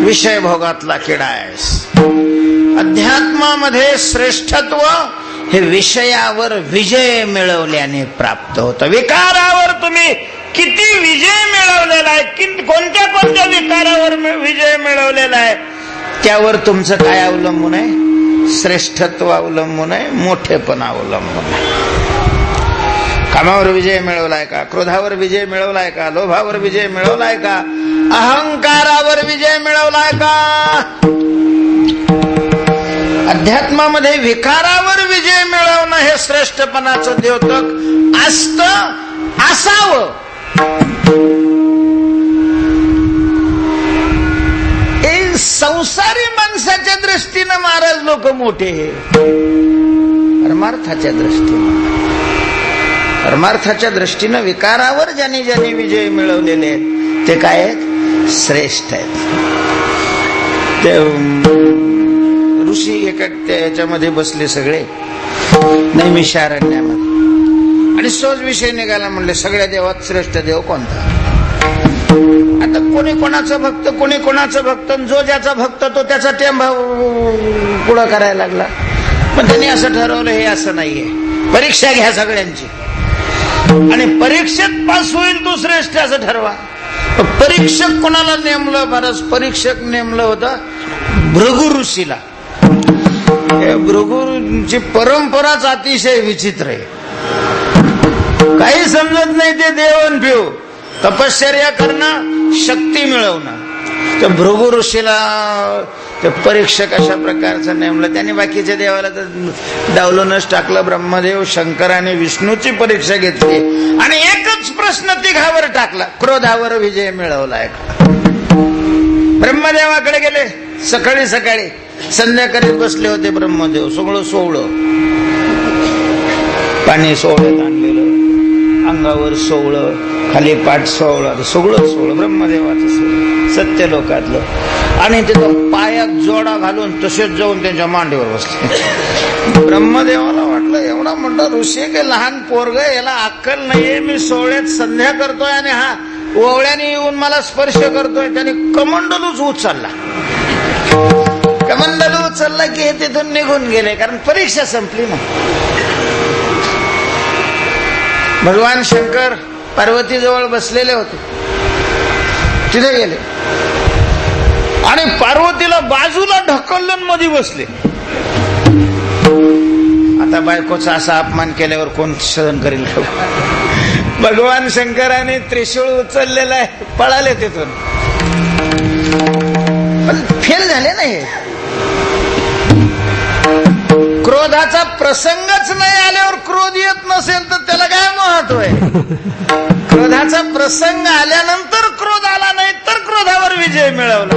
विषय भोगातला किडा आहेस. अध्यात्मामध्ये श्रेष्ठत्व हे विषयावर विजय मिळवल्याने प्राप्त होतं. विकारावर तुम्ही किती विजय मिळवलेला आहे, कोणत्या कोणत्या विकारावर विजय मिळवलेला आहे त्यावर तुमचं काय अवलंबून आहे? श्रेष्ठत्व अवलंबून आहे, मोठेपणा अवलंबून आहे. कामावर विजय मिळवलाय का? क्रोधावर विजय मिळवलाय का? लोभावर विजय मिळवलाय का? अहंकारावर विजय मिळवलाय का? अध्यात्मामध्ये विकारावर विजय मिळवणं हे श्रेष्ठपणाचं द्योतक असतं, असावं. हे संसारी माणसाच्या दृष्टीनं महाराज लोक मोठे, परमार्थाच्या दृष्टीनं विकारावर ज्यांनी ज्यांनी विजय मिळवलेले आहेत ते काय आहेत? श्रेष्ठ आहेत. ते ऋषी एका त्याच्यामध्ये बसले सगळे नैमिषारण्यामध्ये आणि सोच विषय निघाला. म्हणले सगळ्या देवात श्रेष्ठ देव कोणता? आता कोणी कोणाचा भक्त, कोणी कोणाचा भक्त, जो ज्याचा भक्त तो त्याचा टेंबा पुढं करायला लागला. पण त्यांनी असं ठरवलं हे असं नाहीये, परीक्षा घ्या सगळ्यांची आणि परीक्षेत पास होईल तो श्रेष्ठ असं ठरवा. परीक्षक कोणाला नेमलं? महाराज परीक्षक नेमलं होतं भृगु ऋषीला. भृगुची परंपराच अतिशय विचित्र आहे. काही समजत नाही ते देवण भिव, तपश्चर्या करणं, शक्ती मिळवणं. तर भृगु ऋषीला ते परीक्षक अशा प्रकारचं नेमलं. त्याने बाकीच्या देवाला तर डावलूनच टाकलं. ब्रह्मदेव, शंकर आणि विष्णूची परीक्षा घेतली आणि एकच प्रश्न तिघावर टाकला, क्रोधावर विजय मिळवलाय का? ब्रह्मदेवाकडे गेले. सकाळी सकाळी संध्याकाळी बसले होते ब्रह्मदेव. सगळं सोवळं, पाणी सोवळ्यात आणलेलं, अंगावर सोवळं, खाली पाठ सोवळं, सगळं सोवळं ब्रह्मदेवाचं सोवळं, सत्य लोकातलं. आणि तिथं पायात जोडा घालून तसेच जाऊन त्यांच्या मांडीवर बसले. ब्रह्मदेवाला वाटलं एवढा मोठा ऋषी काही लहान पोरग, याला अक्कल नाहीये. मी सोहळ्यात संध्या करतोय आणि हा ओवळ्याने येऊन मला स्पर्श करतोय. त्याने कमंडलूच उचलला. कमंडलू उचलला की हे तिथून निघून गेले, कारण परीक्षा संपली ना. भगवान शंकर पार्वती जवळ बसलेले होते. तिथे गेले आणि पार्वतीला बाजूला ढकलून मध्ये बसले. आता बायकोचा असा अपमान केल्यावर कोण सहन करेल? भगवान शंकराने त्रिशूळ उचललेला आहे, पळाले तिथून. पण फेल झाले नाही. क्रोधाचा प्रसंगच नाही आल्यावर क्रोध येत नसेल तर त्याला काय महत्व आहे? क्रोधाचा प्रसंग आल्यानंतर क्रोध आला नाही तर क्रोधावर विजय मिळवला.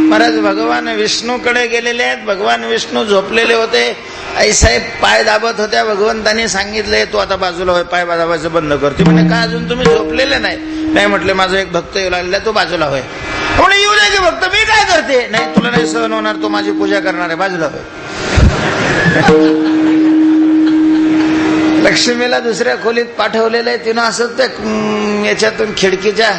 महाराज भगवान विष्णूकडे गेलेले आहेत. भगवान विष्णू झोपलेले होते. आईसाहेब पाय दाबत होत्या. भगवंतांनी सांगितलंय तू आता बाजूला होय, पाय दाबायचं बंद करते. म्हणजे काय अजून तुम्ही झोपलेले नाही? म्हटले माझा एक भक्त येऊ लागलेला, तो बाजूला होय. म्हणजे येऊ दे की भक्त, मी काय करते? नाही तुला नाही सहन होणार, तो माझी पूजा करणार आहे, बाजूला होय. लक्ष्मीला दुसऱ्या खोलीत पाठवलेलं आहे. तिनं असं ते याच्यातून खिडकीच्या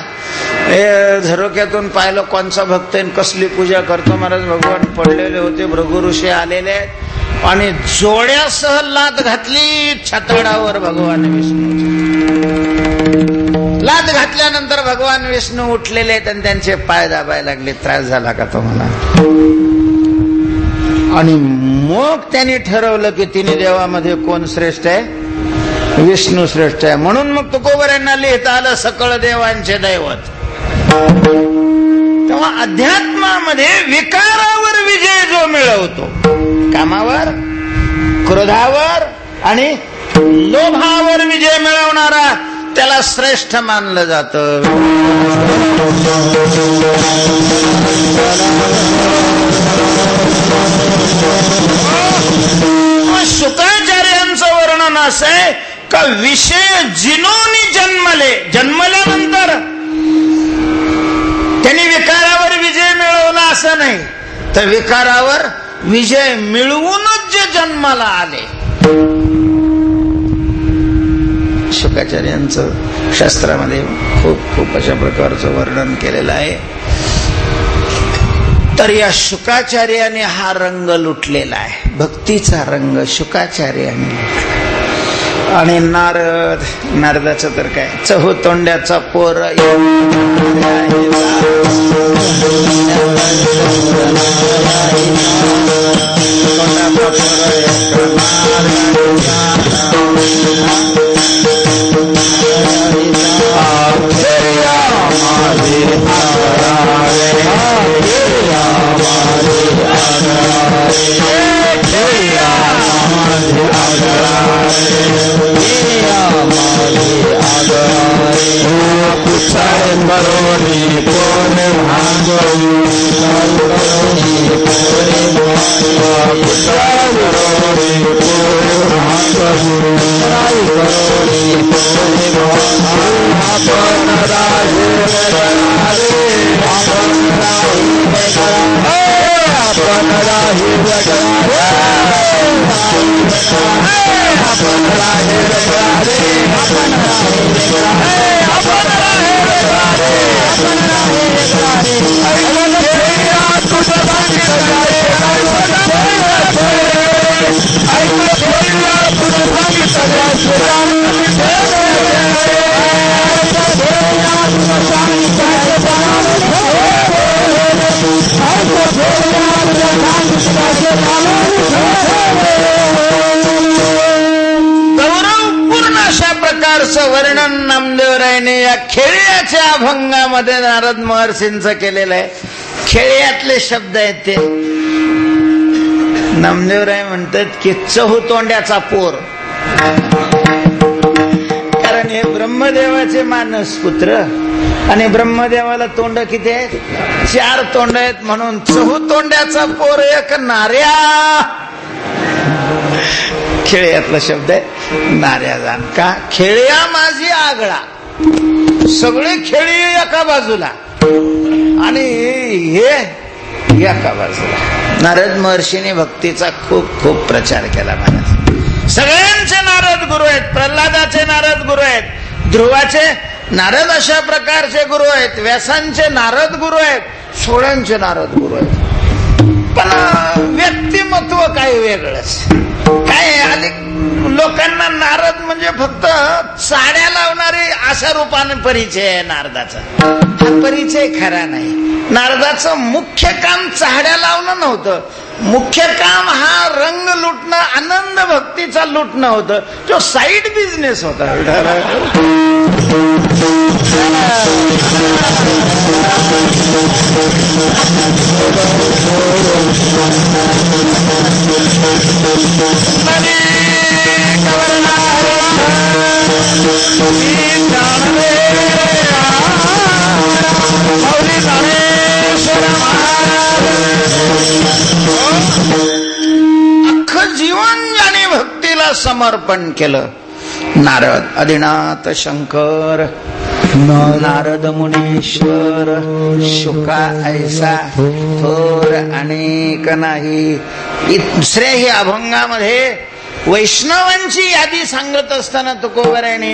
झरोक्यातून पाहिलं कोणचा भक्त कसली पूजा करतो. महाराज भगवान पडलेले होते. भृगु ऋषी आलेले आहेत आणि जोड्यासह लात घातली छाताडावर भगवान विष्णू. लात घातल्यानंतर भगवान विष्णू उठलेले आहेत आणि त्यांचे पाय दाबायला लागले. त्रास झाला का तुम्हाला? आणि मग त्यांनी ठरवलं की तिन्ही देवामध्ये कोण श्रेष्ठ आहे? विष्णू श्रेष्ठ आहे. म्हणून मग तुकोबऱ्यांना लिहिता आलं सकळ देवांचे दैवत. तेव्हा अध्यात्मामध्ये विकारावर विजय जो मिळवतो, कामावर, क्रोधावर आणि लोभावर विजय मिळवणारा, त्याला श्रेष्ठ मानलं जातं. शुकाचार्यांचं वर्णन असं आहे, का विषय जिनोनी जन्मल्यानंतर त्यांनी विकारावर विजय मिळवला असं नाही, तर विकारावर विजय मिळवूनच जे जन्माला आले. शुकाचार्यांचं शास्त्रामध्ये खूप अशा प्रकारचं वर्णन केलेलं आहे. तर या शुकाचार्याने हा रंग लुटलेला आहे, भक्तीचा रंग शुकाचार्याने लुटला. आणि नारदाचं तर काय, चहूतोंड्याचा पोर वर्णन नामदेवरायने या खेळ्याच्या अभंगामध्ये नारद महर्षींचं केलेलं आहे. खेळ्यातले शब्द आहेत ते. नामदेवराय म्हणतात की चहूतोंड्याचा पोर, कारण हे ब्रह्मदेवाचे मानस पुत्र आणि ब्रह्मदेवाला तोंड किती आहेत, 4 तोंड आहेत, म्हणून चहूतोंड्याचा पोर एक नार्या. खेळ्यातला शब्द आहे नार्या जाण का, खेळ्या माझी आगळा, सगळे खेळी एका बाजूला आणि हे एका बाजूला. नारद महर्षीने भक्तीचा खूप प्रचार केला महाराज. सगळ्यांचे नारद गुरु आहेत, प्रल्हादाचे नारद गुरु आहेत, ध्रुवाचे नारद अशा प्रकारचे गुरु आहेत, व्यासांचे नारद गुरु आहेत, सोळ्यांचे नारद गुरु आहेत. पण व्यक्तिमत्व काही वेगळंच. काय आधी लोकांना नारद म्हणजे फक्त चाड्या लावणारे अशा रूपाने परिचय आहे नारदाचा. हा परिचय खरा नाही. नारदाचं मुख्य काम चाड्या लावणं नव्हतं, मुख्य काम हा रंग लुटणं, आनंद भक्तीचा लुटणं होतं. जो साईड बिझनेस होता. अख्खं जीवन ज्याने भक्तीला समर्पण केलं, नारद आदिनाथ शंकर, नारद मुनीश्वर, शुका ऐसा थोर अनेक नाही. दुसऱ्याही अभंगामध्ये वैष्णवांची यादी सांगत असताना तुकोबरायाने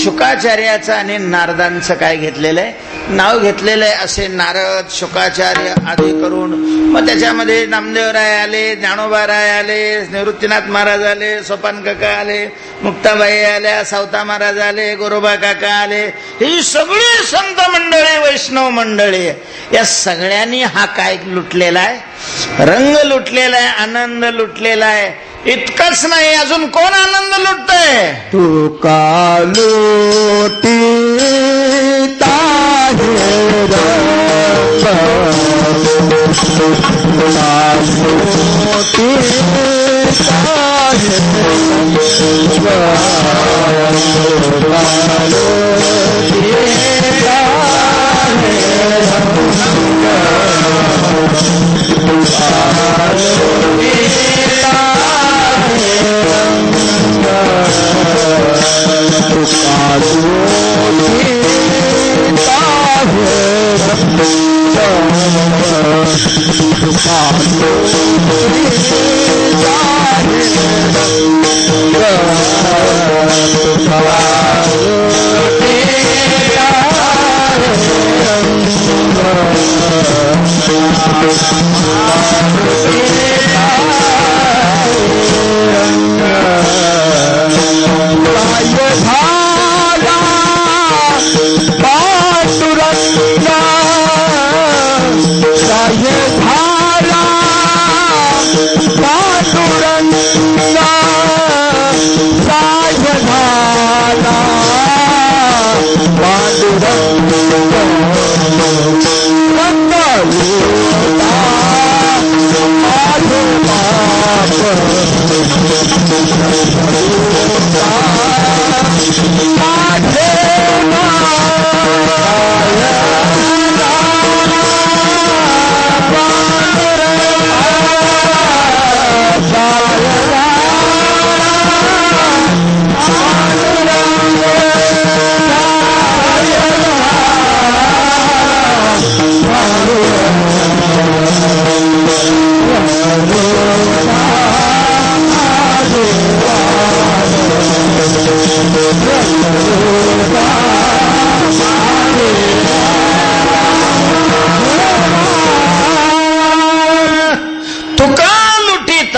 शुकाचार्याचं आणि नारदांचं काय घेतलेलं आहे, नाव घेतलेलं आहे. असे नारद शुकाचार्य आदी करून मग त्याच्यामध्ये नामदेवराय आले, ज्ञानोबाराय आले, निवृत्तीनाथ महाराज आले, सोपान काका आले, मुक्ताबाई आल्या, सावता महाराज आले, गोरोबा काका आले. ही सगळी संत मंडळी, वैष्णव मंडळी, या सगळ्यांनी हा काय लुटलेला आहे, रंग लुटलेला आहे, आनंद लुटलेला आहे. इतकंच नाही, अजून कोण आनंद लुटतंय, तू का लुटी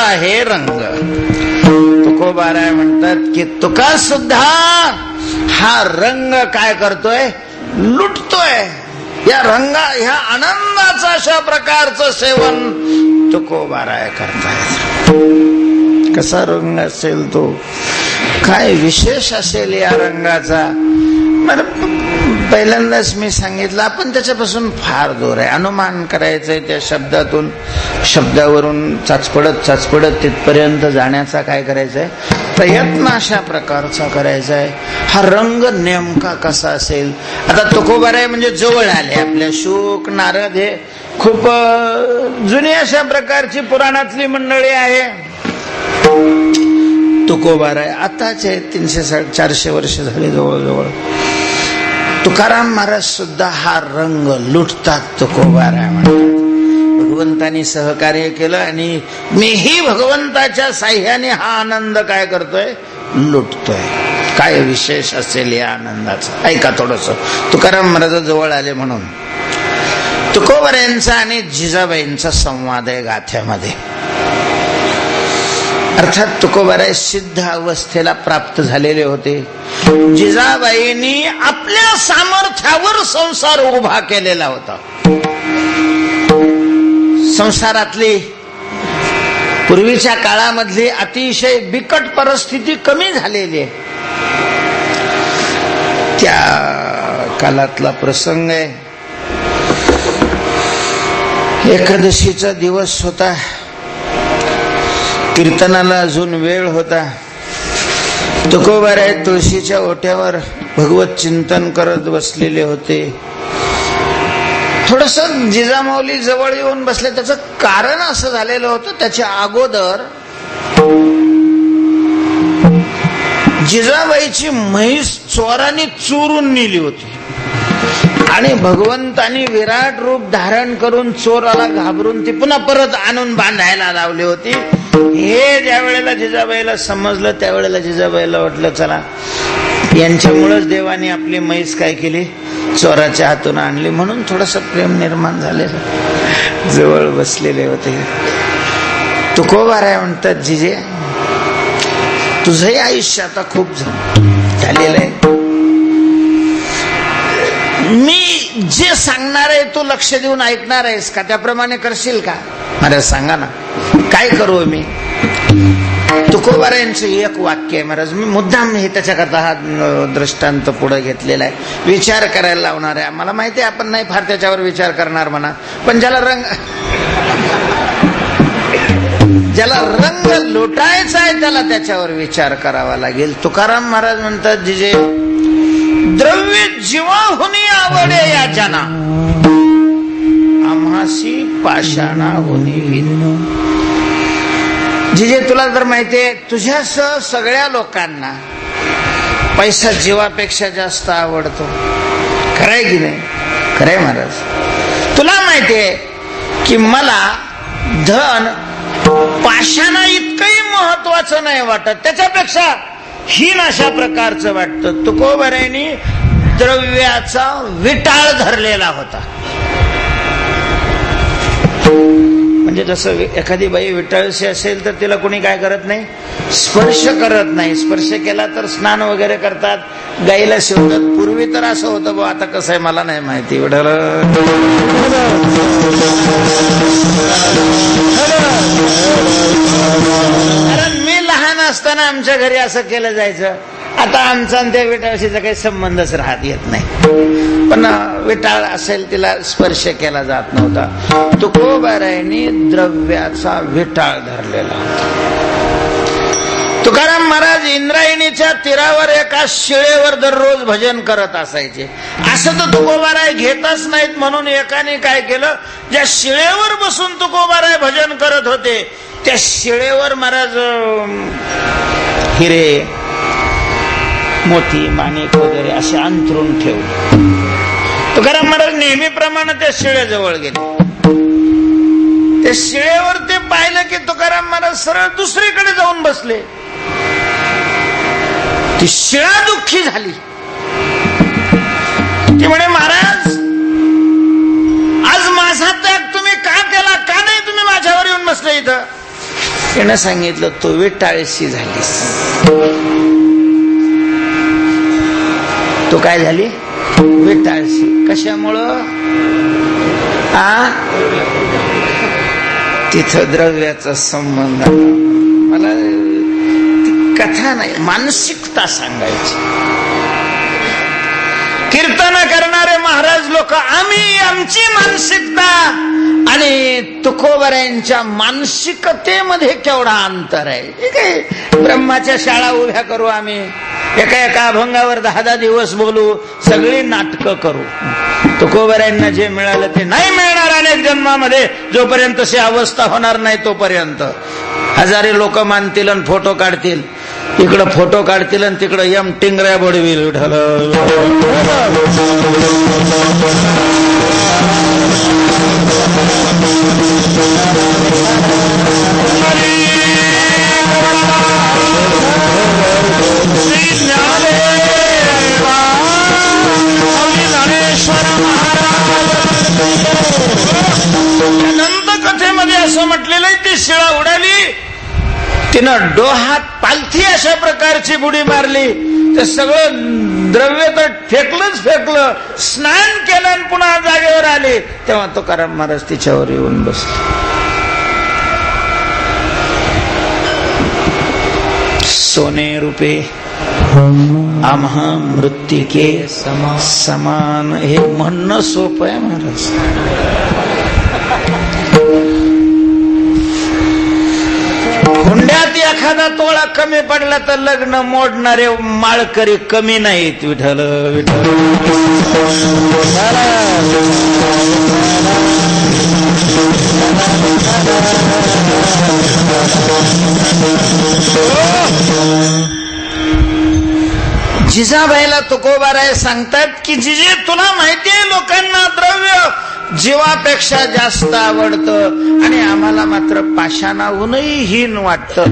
हे रंग. तुकोबाराय म्हणतात की तुका सुद्धा हा रंग काय करतोय, लुटतोय. या रंगा ह्या आनंदाचं अशा प्रकारचं सेवन तुकोबाराय करतायत. कसा रंग असेल तो, काय विशेष असेल या रंगाचा. पहिल्यांदाच मी सांगितलं, आपण त्याच्यापासून फार दूर आहे. अनुमान करायचंय त्या शब्दातून, शब्दावरून चाचपडत तिथपर्यंत जाण्याचा काय करायचंय, प्रयत्न अशा प्रकारचा करायचा आहे. हा रंग नेमका कसा असेल. आता तुकोबाराय म्हणजे जवळ आले आपल्या. शुक, नारद हे खूप जुनी अशा प्रकारची पुराणातली मंडळी आहे. तुकोबाराय आताचे 300-400 वर्ष झाले जवळजवळ. तुकाराम महाराज सुद्धा हा रंग लुटतात. तुकोबाराय म्हणतात भगवंतानी सहकार्य केलं आणि मीही भगवंताच्या साह्याने हा आनंद काय करतोय, लुटतोय. काय विशेष असेल या आनंदाचं. ऐका थोडस. तुकाराम महाराज जवळ आले म्हणून तुकोबारायांचा आणि जिजाबाईंचा संवाद आहे गाथ्यामध्ये. अर्थात तुकोबाराय सिद्ध अवस्थेला प्राप्त झालेले होते. जिजाबाईंनी आपल्या सामर्थ्यावर संसार उभा केलेला होता. संसारातली पूर्वीच्या काळामधली अतिशय बिकट परिस्थिती कमी झालेली आहे. त्या काळातला प्रसंग आहे. एकादशीचा दिवस होता. कीर्तनाला अजून वेळ होता. तुकोबाराय तुळशीच्या ओट्यावर भगवत चिंतन करत बसलेले होते. थोडस जिजामाऊली जवळ येऊन बसले. त्याचं कारण असं झालेलं होतं, त्याच्या अगोदर जिजाबाईची म्हैस चोरांनी चोरून नेली होती आणि भगवंतानी विराट रूप धारण करून चोराला घाबरून ती पुन्हा परत आणून बांधायला लावली होती. हे ज्या वेळेला जिजाबाईला समजलं, त्यावेळेला जिजाबाईला वाटलं चला यांच्यामुळेच देवाने आपली म्हैस काय केली, चोराच्या हातून आणली. म्हणून थोडस प्रेम निर्माण झालेलं. जवळ बसलेले होते. तुकोबाराय म्हणतात जिजे तुझंही आयुष्य आता खूप झालेलं आहे. मी जे सांगणार आहे तू लक्ष देऊन ऐकणार आहेस का, त्याप्रमाणे करशील का. महाराज सांगा ना काय करू मी. तुकोबारायांचं एक वाक्य आहे महाराज. मी मुद्दाम हे त्याच्याकरता हा दृष्टांत पुढे घेतलेला आहे. विचार करायला लावणार आहे. मला माहिती आहे आपण नाही फार त्याच्यावर विचार करणार म्हणा, पण ज्याला रंग लुटायचा आहे त्याला त्याच्यावर विचार करावा लागेल. तुकाराम महाराज म्हणतात जिजे द्रव्य जीवाहुनी आवडे याचना, आम्हासी पाषाणा होनी विन. जिजे तुला तर माहितीये तुझ्यासह सगळ्या लोकांना पैसा जीवापेक्षा जास्त आवडतो. खरंय की नाही. खरंय महाराज. तुला माहितीये की मला धन पाषाणा इतकंही महत्वाचं नाही वाटत, त्याच्यापेक्षा हीन अशा प्रकारचं वाटतं. तुकोबारायांनी द्रव्याचा विटाळ धरलेला होता. म्हणजे जसं एखादी बाई विटाळशी असेल तर तिला कोणी काय करत नाही, स्पर्श करत नाही. स्पर्श केला तर स्नान वगैरे करतात, गाईला शिवतात. पूर्वी तर असं होतं बा, आता कसं आहे मला नाही माहिती. कारण मी लहान असताना आमच्या घरी असं केलं जायचं. आता आमचा त्या विटाळशीचा काही संबंधच राहत येत नाही. पण विटाळ असेल तिला स्पर्श केला जात नव्हता. तुकोबारायांनी द्रव्याचा विटाळ धरलेला होता. तुकाराम महाराज इंद्रायणीच्या तीरावर एका शिळेवर दररोज भजन करत असायचे. असं तर तुकोबाराय घेतच नाहीत, म्हणून एकाने काय केलं, ज्या शिळेवर बसून तुकोबाराय भजन करत होते त्या शिळेवर महाराज हिरे मोती माणिक वगैरे असे अंतरून ठेवले. तुकाराम महाराज नेहमीप्रमाणे त्या शिळेजवळ गेले. त्या शिळेवर ते पाहिलं की तुकाराम महाराज सरळ दुसरीकडे जाऊन बसले. ती शिळा दुःखी झाली. ती म्हणे, महाराज आज माझा त्याग तुम्ही का केला, का नाही तुम्ही माझ्यावर येऊन बसले इथं. त्यानं सांगितलं, तो विटाळशी झालीस. तो काय झाली, विटाळशी. कशामुळं? तिथं द्रव्याचा संबंध. मला ती कथा नाही, मानसिकता सांगायची. कीर्तन करणारे महाराज लोक, आम्ही आमची मानसिकता आणि तुकोबारायांच्या मानसिकतेमध्ये केवढा अंतर आहे. ठीक आहे, ब्रह्माच्या शाळा उभ्या करू, आम्ही एका एका अभंगावर 10-10 दिवस बोलू, सगळी नाटकं करू. तुकोबारायांना जे मिळालं ते नाही मिळणार अनेक जन्मामध्ये. जोपर्यंत तशी अवस्था होणार नाही तोपर्यंत हजारे लोक मानतील आणि फोटो काढतील. इकडं फोटो काढतील आणि तिकडं यम टिंगऱ्या बडवील. कथेमध्ये असं म्हटलेलं आहे, ती शिळा उडाली, तिनं डोहात पालथी अशा प्रकारची बुडी मारली, ते सगळं द्रव्य तर फेकलंच फेकलं. स्नान केलं आणि पुन्हा जागेवर आले, तेव्हा तुकाराम महाराज तिच्यावर येऊन बसले. सोने रुपे आम्हा मृत्तिके समान. हे म्हणणं सोपं आहे महाराज. हुंड्यात एखादा तोळा कमी पडला तर लग्न मोडणारे माळकरी कमी नाहीत. विठ्ठल विठ्ठल. जिजाबाईला तुकोबाराय सांगतात की जिजे, तुला माहितीये लोकांना द्रव्य जीवापेक्षा जास्त आवडतं आणि आम्हाला मात्र पाषाणाहूनही हीन वाटतं.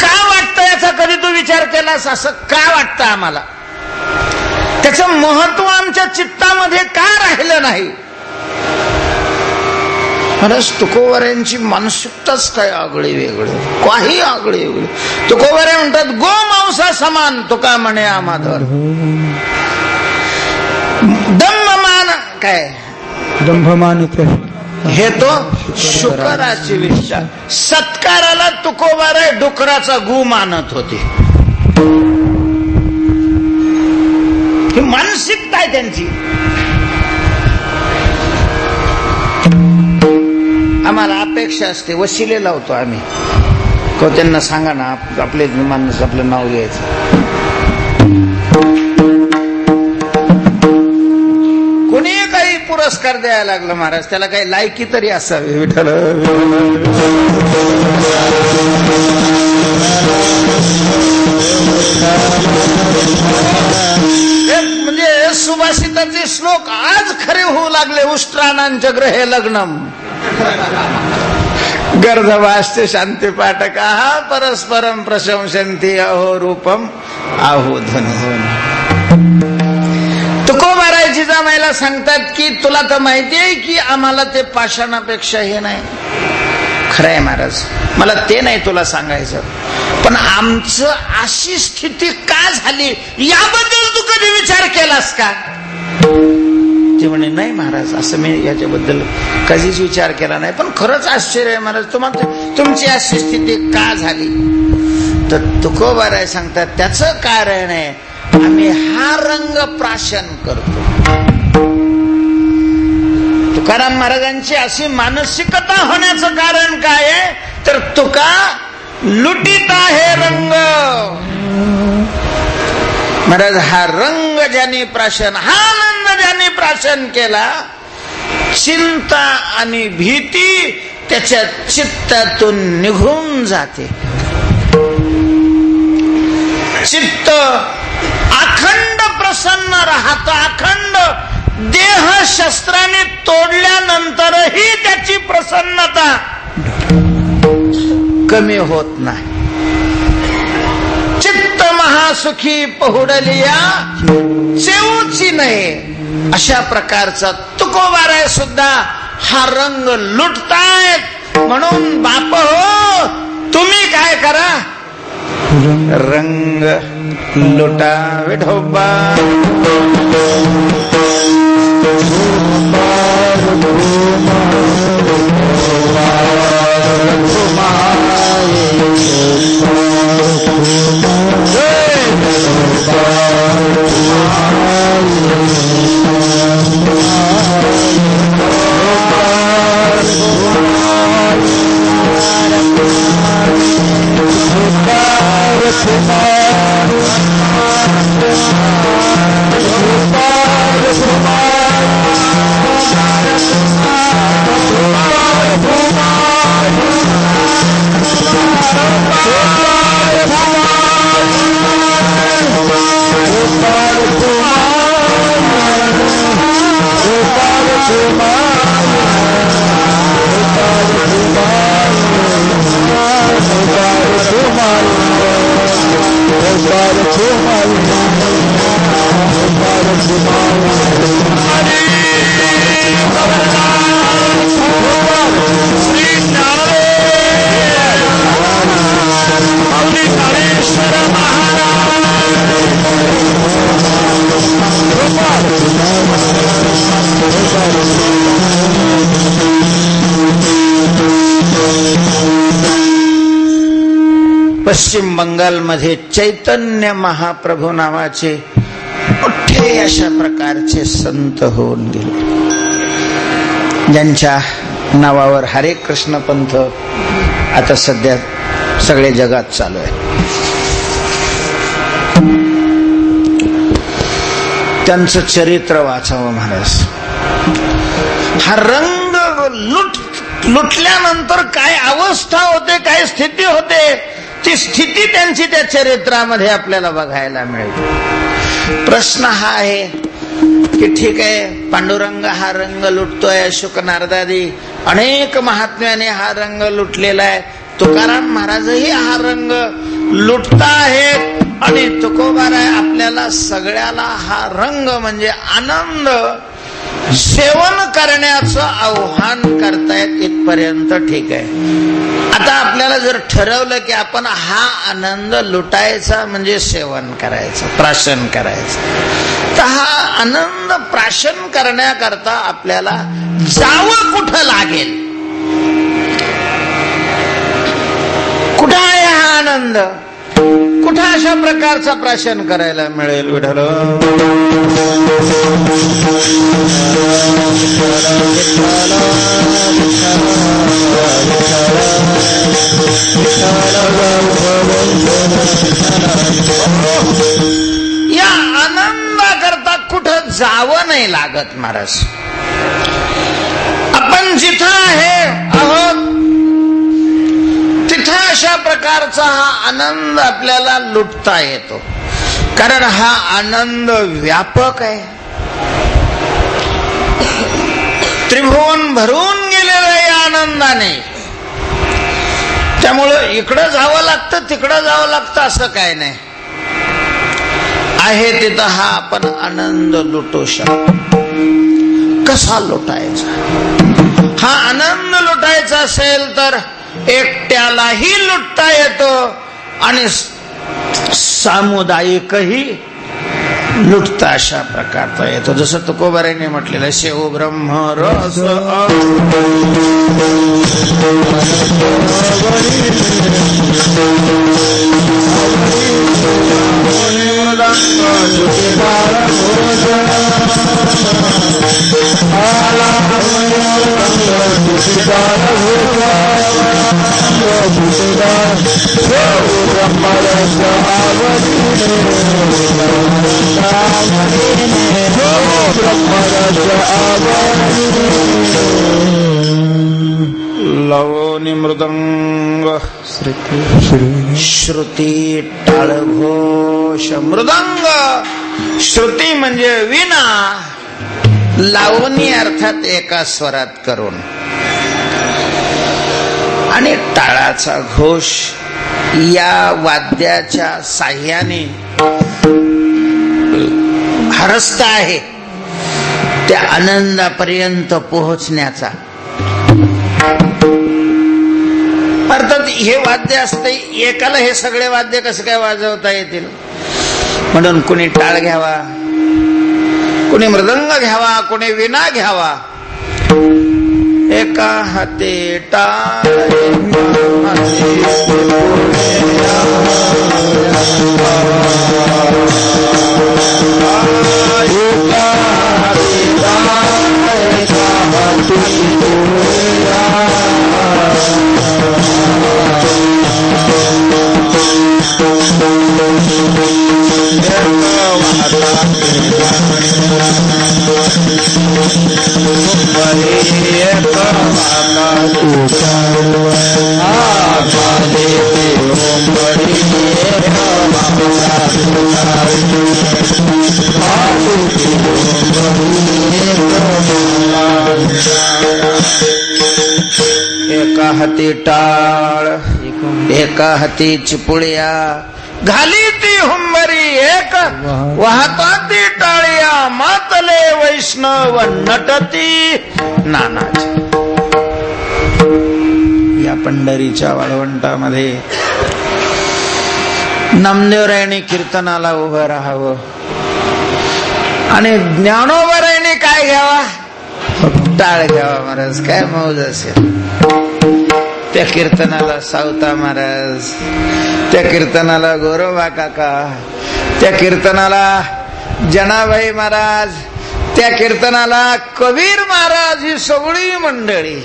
का वाटतं याचा कधी तू विचार केलास? असं का वाटतं आम्हाला? त्याचं महत्व आमच्या चित्तामध्ये का राहिलं नाही? महाराज तुकोबारायांची मानसिकताच काय आगळी वेगळी, काही आगळी वेगळी. तुकोबाराय म्हणतात, गोमांसा समान तुका म्हणे आमाधर. दंभमान काय दंभमान हे तो शुकराची विषय. सत्काराला तुकोबाराय डुकराचा गु मानत होते. ही मानसिकता आहे त्यांची. आम्हाला अपेक्षा असते, वशिले लावतो आम्ही. त्यांना सांगा ना, आपले माणूस आपलं नाव घ्यायचं. कोणी काही पुरस्कार द्यायला लागला महाराज, त्याला काही लायकी तरी असावी. विठ्ठल म्हणजे सुभाषिताचे श्लोक आज खरे होऊ लागले. उष्ट्राणांच्या ग्रहे लग्नम. गर्धवास्ते शांती पाठका परस्परम प्रशंसन्ति अहो रूपम आहो धन. तुकोबाराय जिजाबाईला सांगतात की तुला तर माहिती आहे की आम्हाला ते पाषाणापेक्षा हे नाही. खरंय महाराज, मला ते नाही तुला सांगायचं, पण आमचं अशी स्थिती का झाली याबद्दल तू कधी विचार केलास का? ते म्हणे नाही महाराज, असं मी याच्याबद्दल कधीच विचार केला नाही, पण खरंच आश्चर्य आहे महाराज, तुमची अशी स्थिती का झाली? तर तुकोबाराय सांगतात त्याचं कारण आहे आम्ही हा रंग प्राशन करतो. तुकाराम महाराजांची अशी मानसिकता होण्याचं कारण काय आहे? तर तुका लुटीत आहे रंग. महाराज हा रंग ज्यांनी प्राशन, हा आनंद ज्यांनी प्राशन केला, चिंता आणि भीती त्याच्या चित्तातून निघून जाते. चित्त अखंड प्रसन्न राहतं. अखंड देह शस्त्राने तोडल्यानंतरही त्याची प्रसन्नता कमी होत नाही. चित्त महासुखी पहुडलिया चेऊची नाही. अशा प्रकारचा तुकोबाराय सुद्धा हा रंग लुटतायत. म्हणून बाप हो, तुम्ही काय करा, रंग लुटा विठोबा. पश्चिम बंगालमध्ये चैतन्य महाप्रभू नावाचे मोठे अशा प्रकारचे संत होऊन गेले, ज्यांच्या नावावर हरे कृष्ण पंथ आता सध्या सगळे जगात चालू आहे. त्यांचं चरित्र वाचावं महाराज. हा रंग लुटल्यानंतर काय अवस्था होते, काय स्थिती होते, ती स्थिती त्यांची त्या चरित्रामध्ये आपल्याला बघायला मिळते. प्रश्न हा आहे की ठीक आहे, पांडुरंग हा रंग लुटतोय, शुक नारदादी अनेक महात्म्याने हा रंग लुटलेला आहे, तुकाराम महाराजही हा रंग लुटताहेत, आणि तुकोबाराय आपल्याला सगळ्याला हा रंग म्हणजे आनंद सेवन करण्याचं आव्हान करतायत. इथपर्यंत ठीक आहे. आता आपल्याला जर ठरवलं की आपण हा आनंद लुटायचा म्हणजे सेवन करायचं, प्राशन करायचं, तर हा आनंद प्राशन करण्याकरता आपल्याला जावं कुठं लागेल? कुठं आहे हा आनंद? कुठं अशा प्रकारचा प्राशन करायला मिळेल? विठ्ठल या आनंदाकरता कुठं जावं नाही लागत महाराज. आपण जिथं आहे आहोत तिथं अशा प्रकारचा हा आनंद आपल्याला लुटता येतो, कारण हा आनंद व्यापक आहे. त्रिभुवन भरून गेलेला या आनंदाने. त्यामुळं इकडं जावं लागतं तिकडं जावं लागतं असं काय नाही. आहे तिथं हा आपण आनंद लुटू शकतो. कसा लुटायचा? हा आनंद लुटायचा असेल तर एकट्यालाही लुटता येतो आणि सामुदायिकही लुटता अशा प्रकारचा येतो. जसं तुकोबारांनी म्हटलेलं शेव ब्रह्म रस लवनी मृदंग श्रुती टाळघोष. मृदंग श्रुती म्हणजे विना, लावणी अर्थात एका स्वरात करून, आणि टाळाचा घोष या वाद्याच्या साह्याने हरस्थ आहे त्या आनंदापर्यंत पोहोचण्याचा. अर्थात हे वाद्य असते एकाला हे सगळे वाद्य कसे काय वाजवता येतील, म्हणून कुणी टाळ घ्यावा, कुणी मृदंग घ्यावा, कुणी विणा घ्यावा. एका हाती टाळ एका हाती टाळ एका हाती चिपुळ्या, घाली ती हुंबरी एक वाहता ती टाळ्या, मातले वैष्णव नटती नानाची. या पंढरीच्या वाळवंटामध्ये नामदेवरायांनी कीर्तनाला उभं राहावं आणि ज्ञानोबारायांनी काय घ्यावा? टाळ घ्यावा. महाराज काय मौज असेल त्या कीर्तनाला. सावता महाराज, त्या कीर्तनाला गोरोबा काका, त्या कीर्तनाला जनाबाई महाराज, त्या कीर्तनाला कबीर महाराज, ही सगळी मंडळी.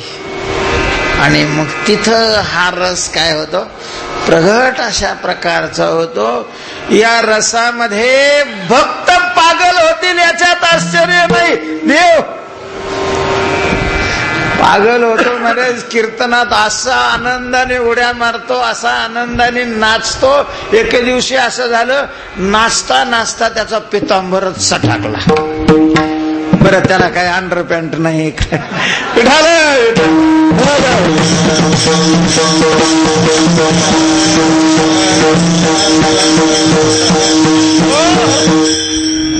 आणि मग तिथं हा रस काय होतो? प्रगट अशा प्रकारचा होतो. या रसामध्ये भक्त पागल होतील याच्यात आश्चर्य नाही. देव पागल होतो महाराज कीर्तनात, असा आनंदाने उड्या मारतो, असा आनंदाने नाचतो. एके दिवशी असं झालं, नाचता नाचता त्याचा पितांबरच सटाकला. बरं, त्याला काय अंडर पॅन्ट नाही.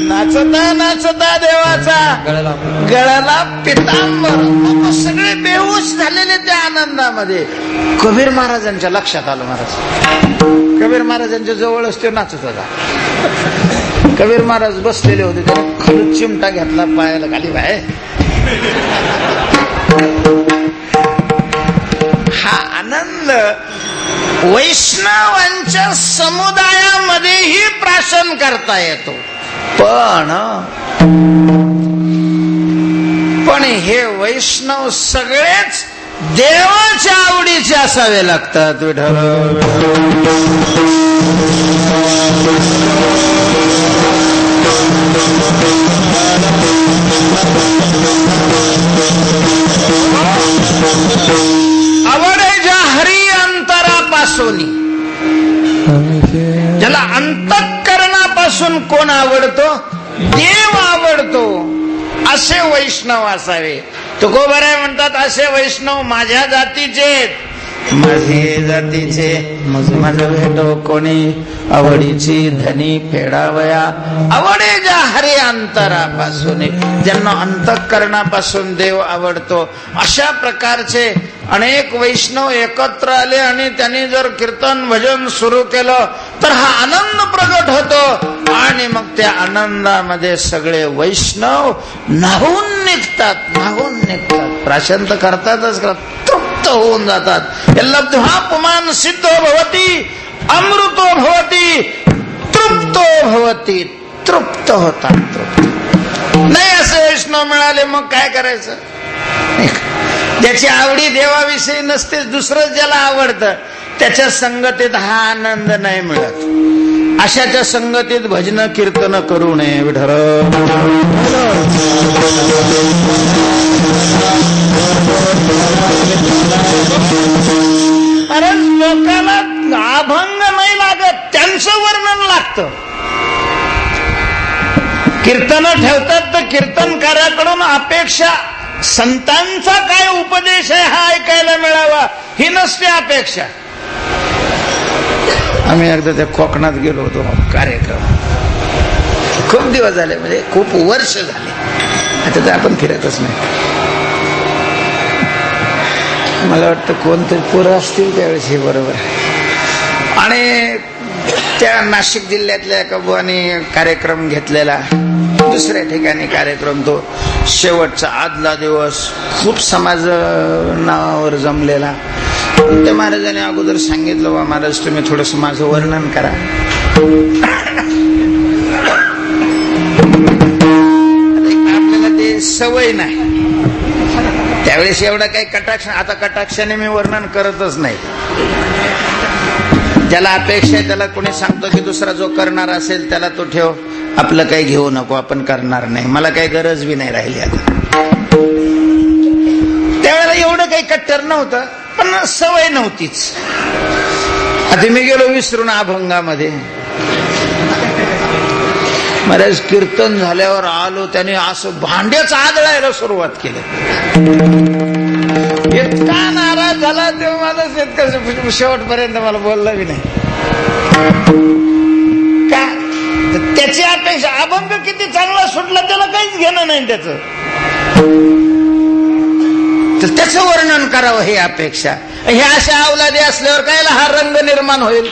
नाचता नाचता देवाचा गळाला पितांबर. सगळे बेहोश झालेले त्या आनंदामध्ये. कबीर महाराजांच्या लक्षात आलं. महाराज कबीर महाराजांच्या जवळच ते नाचत होता. कबीर महाराज बसलेले होते, त्याने खाली चिमटा घेतला, पायाला खाली बाय. हा आनंद वैष्णवांच्या समुदायामध्येही प्राशन करता येतो. पण हे वैष्णव सगळेच देवाच्या आवडीचे असावे लागतात. विठ्ठल आवडायच्या हरी अंतरापासून, ज्याला अंतःकरणापासून कोण आवडतो? देव आवडतो. असे वैष्णव असावे. तुकोबाराय म्हणतात असे वैष्णव माझ्या जातीचे, माझे जातीचे मज भेटो कोणी, आवडीची धनी फेडावया, आवडे ज्या हरी अंतरापासून, ज्यांना अंतःकरणापासून देव आवडतो अशा प्रकारचे अनेक वैष्णव एकत्र आले आणि त्यांनी जर कीर्तन भजन सुरू केलं तर हा आनंद प्रगट होतो आणि मग त्या आनंदामध्ये सगळे वैष्णव न्हावून निघतात, प्राशन तर करतातच, तृप्त होऊन जातात. लब्ध्वा पुमान सिद्धो भवती अमृतो भवती तृप्तो भवती, तृप्त होतात. नाही असे वैष्णव मिळाले मग काय करायचं? ज्याची आवडी देवाविषयी नसते, दुसरं ज्याला आवडतं त्याच्या संगतीत हा आनंद नाही मिळत. अशाच्या संगतीत भजन कीर्तन करू नये. विठ्ठल अरे लोकांना अभंग नाही लागत, त्यांचं वर्णन लागतं. कीर्तन ठेवतात तर कीर्तनकाराकडून अपेक्षा संतांचा काय उपदेश आहे हा ऐकायला मिळावा ही नसते अपेक्षा. आम्ही एकदा त्या कोकणात गेलो होतो कार्यक्रम, खूप दिवस झाले, म्हणजे खूप वर्ष झाले, आता तर आपण फिरतच नाही. मला वाटतं कोणतरी पोरं असतील त्यावेळेस हे बरोबर. आणि त्या नाशिक जिल्ह्यातल्या एका बुवाने कार्यक्रम घेतलेला, दुसऱ्या ठिकाणी कार्यक्रम, तो शेवटचा आदला दिवस, खूप समाज नावावर जमलेला. त्या महाराजांनी अगोदर सांगितलं, वा महाराज तुम्ही थोडस माझं वर्णन करा. आपल्याला ते सवय नाही त्यावेळेस एवढं काही कटाक्ष, आता कटाक्षाने मी वर्णन करतच नाही. ज्याला अपेक्षा आहे त्याला कोणी सांगतो की दुसरा जो करणार असेल त्याला तो ठेव, आपलं काही घेऊ नको, आपण करणार नाही, मला काही गरज बी नाही राहिली. आता त्यावेळेला एवढं काही कट्टर नव्हतं, पण सवय नव्हतीच. आता मी गेलो विसरून अभंगामध्ये. महाराज कीर्तन झाल्यावर आलो, त्याने असं भांड्याच आदळायला सुरुवात केली. इतका नाराज झाला तेव्हा माझा शेतकरी शेवटपर्यंत मला बोलला बी नाही. का त्याची अपेक्षा, अभंग किती चांगला सुटला त्याला काहीच घेणं नाही त्याचं, तर त्याचं वर्णन करावं ही अपेक्षा. हे अशा अवलादी असल्यावर कायला हा रंग निर्माण होईल.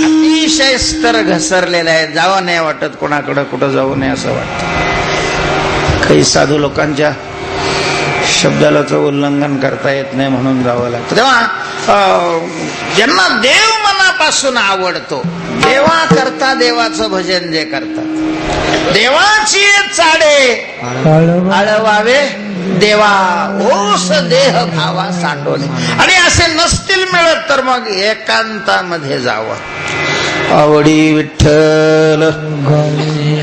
अतिशय स्तर घसरलेला आहे, जावं नाही वाटत कोणाकडं, कुठं जाऊ नये असं वाटतं. काही साधू लोकांच्या शब्दाला उल्लंघन करता येत नाही म्हणून जावं लागतं. तेव्हा ज्यांना देव मनापासून आवडतो, देवा करता देवाचं भजन जे करतात, देवाची चाडे आळवावे देवा, ओस देह भावा सांडोने. आणि असे नसतील मिळत तर मग एकांतामध्ये जावं. आवडी विठ्ठल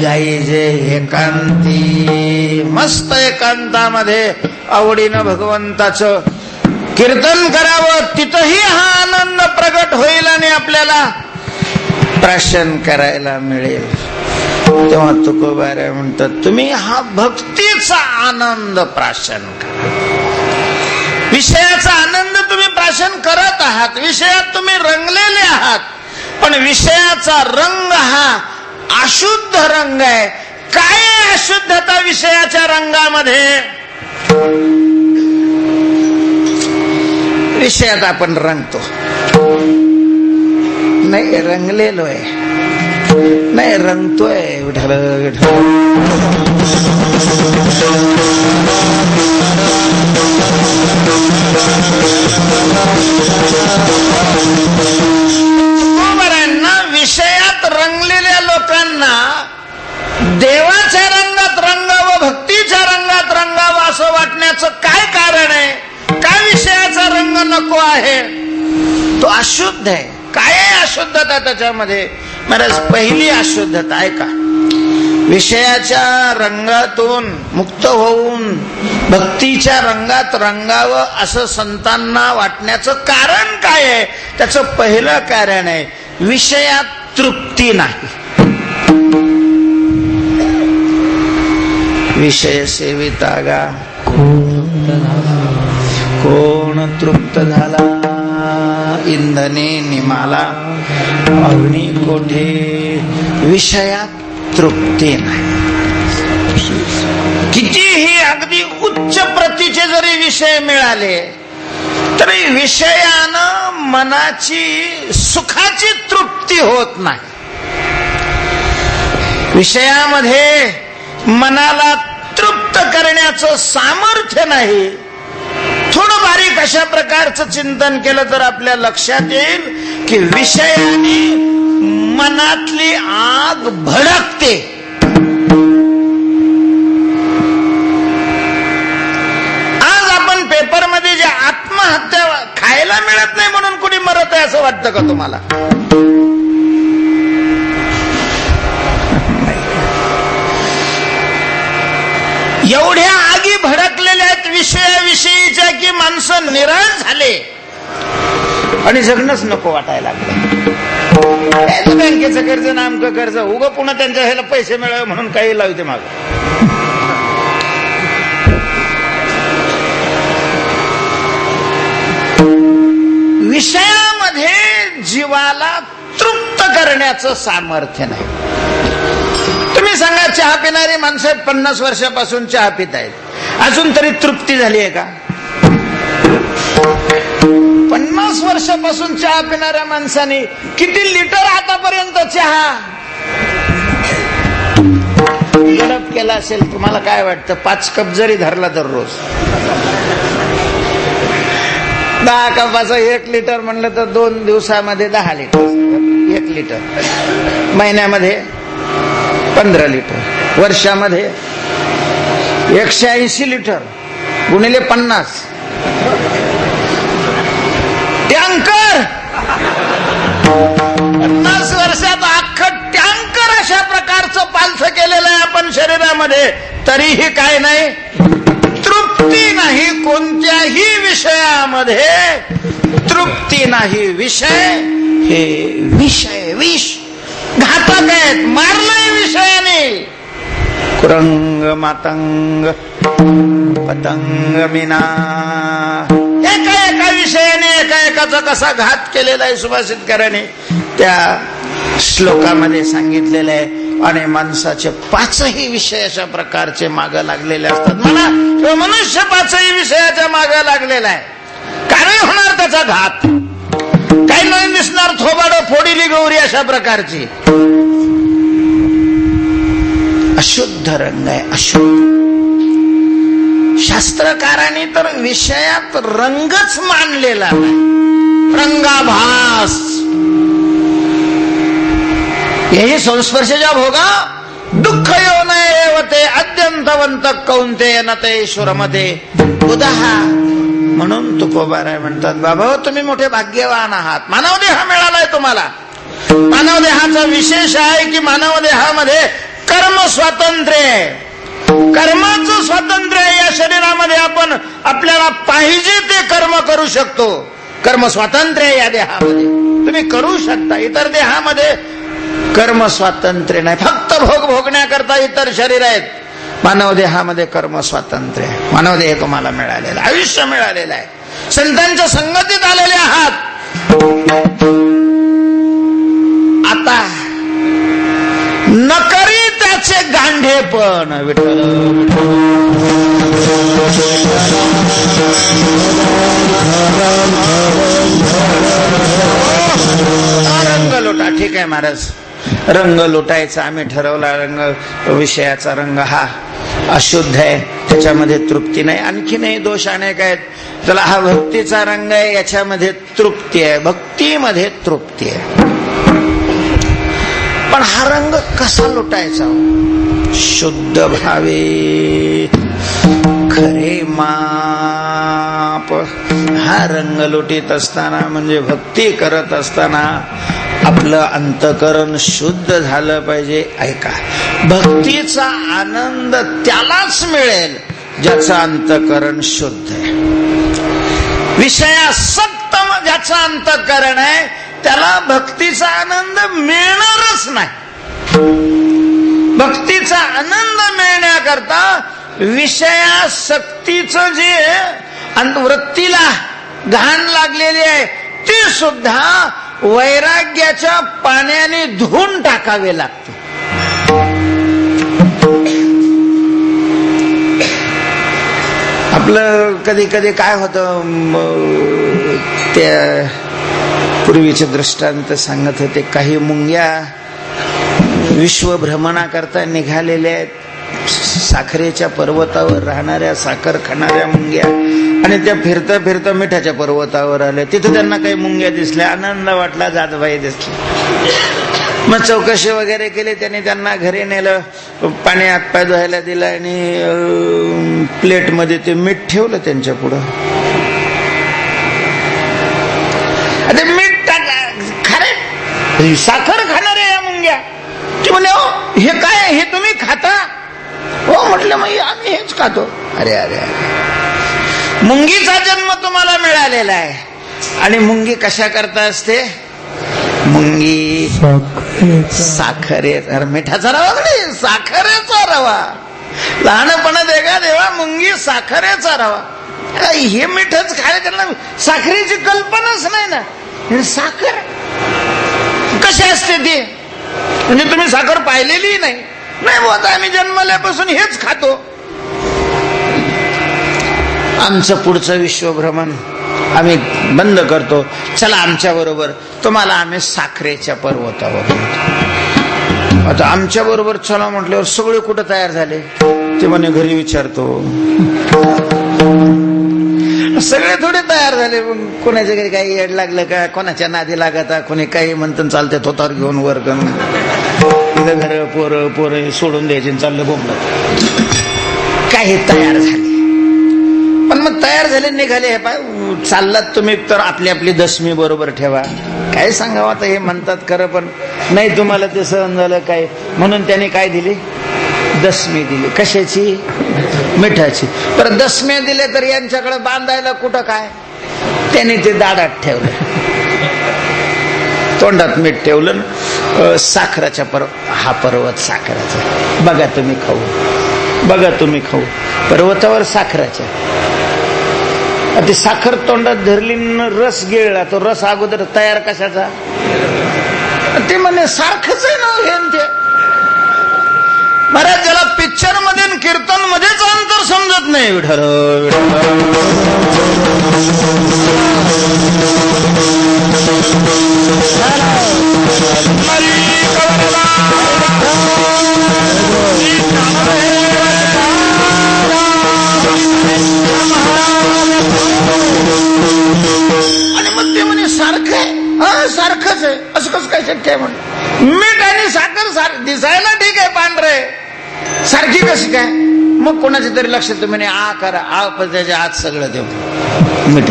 गाई जे एकांती, मस्त एकांतामध्ये आवडीनं भगवंताचं कीर्तन करावं, तिथंही हा आनंद प्रगट होईल आणि आपल्याला प्राशन करायला मिळेल. तेव्हा तुकोबाराय म्हणतात तुम्ही हा भक्तीचा आनंद प्राशन करा. विषयाचा आनंद तुम्ही प्राशन करत आहात, विषयात तुम्ही रंगलेले आहात, पण विषयाचा रंग हा अशुद्ध रंग आहे. काय अशुद्धता विषयाच्या रंगामध्ये? विषयात आपण रंगतो नाही, रंगलेलो आहे नाही, रंगतोय. विठ्ठल विठ्ठल विषयात रंगलेल्या लोकांना देवाच्या रंगात रंगावं, भक्तीच्या रंगात रंगावं असं वाटण्याचं काय कारण आहे? काय विषयाचा रंग नको आहे? तो अशुद्ध आहे. काय आहे अशुद्धता त्याच्यामध्ये? महाराज पहिली अशुद्धता आहे का? विषयाच्या रंगातून मुक्त होऊन भक्तीच्या रंगात रंगावं असं संतांना वाटण्याचं कारण काय आहे? त्याचं पहिलं कारण आहे विषयात तृप्ती नाही. विषय सेविता गा कोण तृप्त झाला, इंधने निमाला अग्नी कोठे. विषयात तृप्ती नाही. कितीही अगदी उच्च प्रतीचे जरी विषय मिळाले तरी विषयानं मनाची सुखाची तृप्ती होत नाही. विषयामध्ये मनाला तृप्त करण्याचं सामर्थ्य नाही. थोडं बारीक अशा प्रकारचं चिंतन केलं तर आपल्या लक्षात येईल की विषयाने मनातली आग भडकते. आज आपण पेपरमध्ये जे आत्महत्या खायला मिळत नाही म्हणून कुणी मरत आहे असं वाटतं का तुम्हाला? एवढ्या आगी भडकलेल्या आहेत विषयाविषयीच्या की माणसं निराश झाले आणि जगणंच नको वाटायला लागलं. बँकेचं कर्ज नामकं कर्ज उगं पुन्हा त्यांच्या ह्याला पैसे मिळावे म्हणून काही लावते माग. विषयामध्ये जीवाला तृप्त करण्याचं सामर्थ्य नाही. तुम्ही सांगा चहा पिणारी माणसं 50 वर्षापासून चहा पित आहेत, अजून तरी तृप्ती झाली आहे का? 50 वर्षापासून चहा पिणाऱ्या माणसाने किती लिटर आतापर्यंत चहा गडप केला असेल? तुम्हाला काय वाटतं? 5 कप जरी धरला दररोज, 10 कपाचं 1 लिटर म्हणलं तर 2 दिवसामध्ये 10 लिटर. 1 लिटर महिन्यामध्ये 15 लिटर, वर्षामध्ये 180 लिटर गुणिले 50 टँकर. 50 वर्षात अख्खं टँकर अशा प्रकारचं पालथ केलेलं आहे आपण शरीरामध्ये, तरीही काय नाही, तृप्ती नाही. कोणत्याही विषयामध्ये तृप्ती नाही. विषय हे विषय विष घातक आहेत. मारलंय विषयाने. कुरंग मातंग पतंग मीना, एका एका विषयाने एका एकाचा कसा घात केलेला आहे सुभाषितकाराने त्या श्लोकामध्ये सांगितलेलं आहे. आणि माणसाचे 5ही विषय अशा प्रकारचे मागे लागलेले असतात. म्हणा मनुष्य 5ही विषयाच्या मागे लागलेला आहे. काय होणार त्याचा घात? काही नाही दिसणार, थोबाड फोडीली गौरी अशा प्रकारची. अशुद्ध रंग आहे, अशुद्ध. शास्त्रकारांनी तर विषयात रंगच मानलेला नाही. रंगाभास यही संस्पर्शजा भोगा दुःख येऊ नये एवते अत्यंतवंत कौंतेय नतेश्वरमते उदाहा. म्हणून तुकोबाराय म्हणतात, बाबा तुम्ही मोठे भाग्यवान आहात, मानव देह मिळालाय तुम्हाला. मानव देहाचा विशेष आहे की मानव देहामध्ये कर्म स्वातंत्र्य आहे. कर्माचं स्वातंत्र्य आहे. या शरीरामध्ये आपण आपल्याला पाहिजे ते कर्म करू शकतो. कर्म स्वातंत्र्य आहे या देहामध्ये, तुम्ही करू शकता. इतर देहामध्ये कर्म स्वातंत्र्य नाही, फक्त भोग भोगण्याकरता इतर शरीर आहेत. मानव देहामध्ये कर्म स्वातंत्र्य आहे. मानव देह तुम्हाला मिळालेला, आयुष्य मिळालेलं आहे. संतांच्या संगतीत आलेले आहात. आता नकरी त्याचे गांढेपण. विठ्ठल रंग लोटा. ठीक आहे महाराज, रंग लुटायचा आम्ही ठरवला. रंग विषयाचा रंग हा अशुद्ध आहे, त्याच्यामध्ये तृप्ती नाही. आणखीनही दोष अनेक आहेत. चला, हा भक्तीचा रंग आहे, याच्यामध्ये तृप्ती आहे, भक्तीमध्ये तृप्ती आहे. पण हा रंग कसा लुटायचा? शुद्ध भावे खरे माप. हा रंग लुटीत असताना म्हणजे भक्ती करत असताना आपलं अंतःकरण शुद्ध झालं पाहिजे. ऐका, भक्तीचा आनंद त्यालाच मिळेल ज्याचं अंतःकरण शुद्ध आहे. विषयासक्त ज्याचं अंतःकरण आहे त्याला भक्तीचा आनंद मिळणारच नाही. भक्तीचा आनंद मिळण्याकरता विषयासक्तीचं जे वृत्तीला घाण लागलेली आहे ती सुद्धा वैराग्याच्या पाण्याने धुवून टाकावे लागते. आपलं कधी कधी काय होतं, त्या पूर्वीचे दृष्टांत सांगत होते, काही मुंग्या विश्वभ्रमणा करता निघालेल्या आहेत, साखरेच्या पर्वतावर राहणाऱ्या साखर खाणाऱ्या मुंग्या, आणि त्या फिरता फिरता मिठाच्या पर्वतावर आल्या. तिथं त्यांना काही मुंग्या दिसल्या, आनंद वाटला, जातबाई दिसली. मग चौकशी वगैरे केली, त्याने त्यांना घरी नेलं, पाणी हातपाय धुवायला दिलं आणि प्लेटमध्ये ते मीठ ठेवलं त्यांच्या पुढं. अरे मीठ खरे साखर खाणाऱ्या या मुंग्या. ती म्हणे, हो हे काय, हे तुम्ही खाता? हो म्हटलं, मग आम्ही हेच खातो. अरे अरे अरे, मुंगीचा जन्म तुम्हाला मिळालेला आहे. आणि मुंगी कशा करता असते? मुंगी साखरेचा, मिठाचा रवा नाही, साखरेचा रवा. लहानपणात एका देवा मुंगी साखरेचा रवा. हे मिठच खाय, त्यांना साखरेची कल्पनाच नाही ना. साखर कशी असते ती, म्हणजे तुम्ही साखर पाहिलेली नाही. नाही बोलता, आम्ही जन्मल्यापासून हेच खातो. आमचं पुढचं विश्वभ्रमण आम्ही बंद करतो, चला आमच्या बरोबर, तुम्हाला आम्ही साखरेच्या पर्वतावर. आता आमच्या बरोबर चला म्हटल्यावर सगळे कुठं तयार झाले? ते म्हणे घरी विचारतो. सगळे थोडे तयार झाले. कोणाच्या घरी काही येड लागलं का, कोणाच्या नादी लागता, कोणी काही म्हणतं चालते थोतावर घेऊन वर करून तिथं घर पोरं सोडून द्यायचे, चाललं बोंबलं. काही तयार झाले, पण मग तयार झाले निघाले. हे पाय चाललात तुम्ही तर आपली आपली दशमी बरोबर ठेवा. काय सांगावं आता, हे म्हणतात खरं, पण नाही तुम्हाला ते सहन झालं काय, म्हणून त्याने काय दिली? दशमी दिली. कशाची? मिठाची. तर दशम्या दिले तर यांच्याकडे बांधायला कुठं काय, त्याने ते दाडात ठेवलं, तोंडात मीठ ठेवलं. साखराच्या हा पर्वत साखराचा, बघा तुम्ही खाऊ, बघा तुम्ही खाऊ. पर्वतावर साखराच्या. ती साखर तोंडात धरली, रस गिळला. तो रस अगोदर तयार कशाचा? ते म्हणे सारखंच आहे ना हे ते. महाराज, ज्याला पिक्चर मध्ये कीर्तन मध्येच अंतर समजत नाही. विठ्ठल आणि मग ते म्हणे सारखं आहे. हा सारखंच आहे. असं कसं काय शक्य आहे? म्हणे मीठ आणि साखर दिसायला ठीक आहे, पांढरे, सारखी कशी काय? मग कोणाच्या तरी लक्षात म्हणे आ करा, आ, पण त्याच्या आत सगळं ते मीठ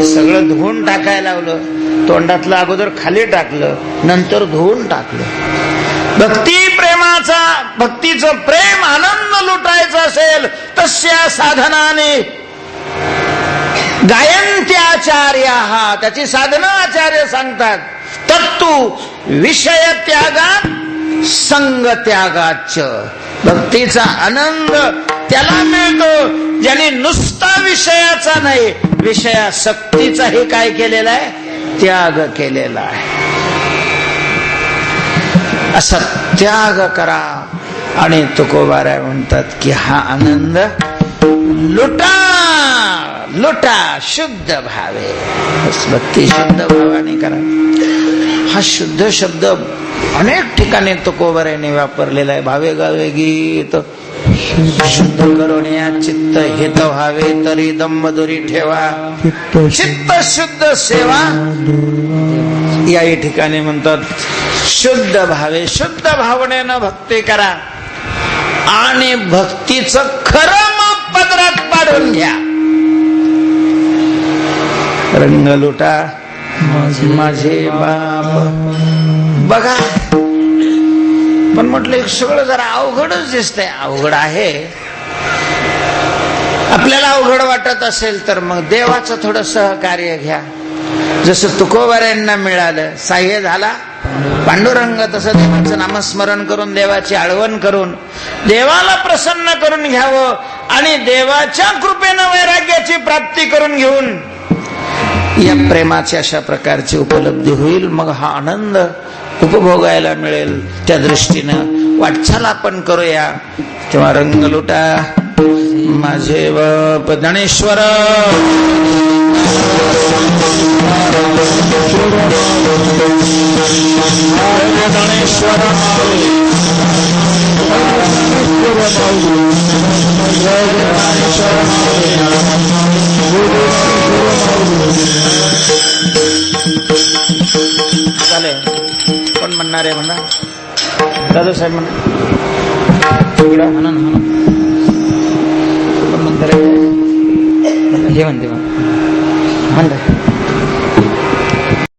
सगळं धुवून टाकायला लावलं. तोंडातलं अगोदर खाली टाकलं, नंतर धुवून टाकलं. भक्तीचं प्रेम आनंद लुटायचं असेल तस्या साधनाने गायन्त्याचार्या, त्याची साधना आचार्य सांगतात. तत्तु विषय त्यागात संग त्यागाच. भक्तीचा आनंद त्याला मिळतो ज्याने नुसता विषयाचा नाही, विषयासक्तीचाही काय केलेला आहे? त्याग केलेला आहे. असा त्याग करा. आणि तुकोबाराय म्हणतात की हा आनंद लुटा लुटा शुद्ध भावे. भक्ती शुद्ध भावाने करा. हा शुद्ध शब्द अनेक ठिकाणी तुकोबारायने वापरलेला आहे. भावे गावे गीत शुद्ध करुण्या चित्त हित व्हावे, तरी दमदुरी ठेवा चित्त शुद्ध सेवा. याही ठिकाणी म्हणतात शुद्ध भावे, शुद्ध भावनेनं भक्ती करा आणि भक्तीचं खरं माप पदरात पाडून घ्या. रंग लुटा माझे बाप. बघा, पण म्हटलं एक सगळं जरा अवघडच दिसतंय. अवघड आहे. आपल्याला अवघड वाटत असेल तर मग देवाचं थोडं सहकार्य घ्या. जसं तुकोबाऱ्यांना मिळालं साह्य झाला पांडुरंग, तसं देवाचं नामस्मरण करून, देवाची आळवण करून, देवाला प्रसन्न करून घ्यावं आणि देवाच्या कृपेनं वैराग्याची प्राप्ती करून घेऊन या प्रेमाची अशा प्रकारची उपलब्धी होईल. मग हा आनंद उपभोगायला मिळेल. त्या दृष्टीनं वाटचाल आपण करूया. तेव्हा रंग लुटा माझे बाप ज्ञानेश्वर. चालेल. कोण म्हणणार आहे म्हणा? दादा साहेब म्हणा. कोण म्हणणार आहे? हे म्हणते म्हणतात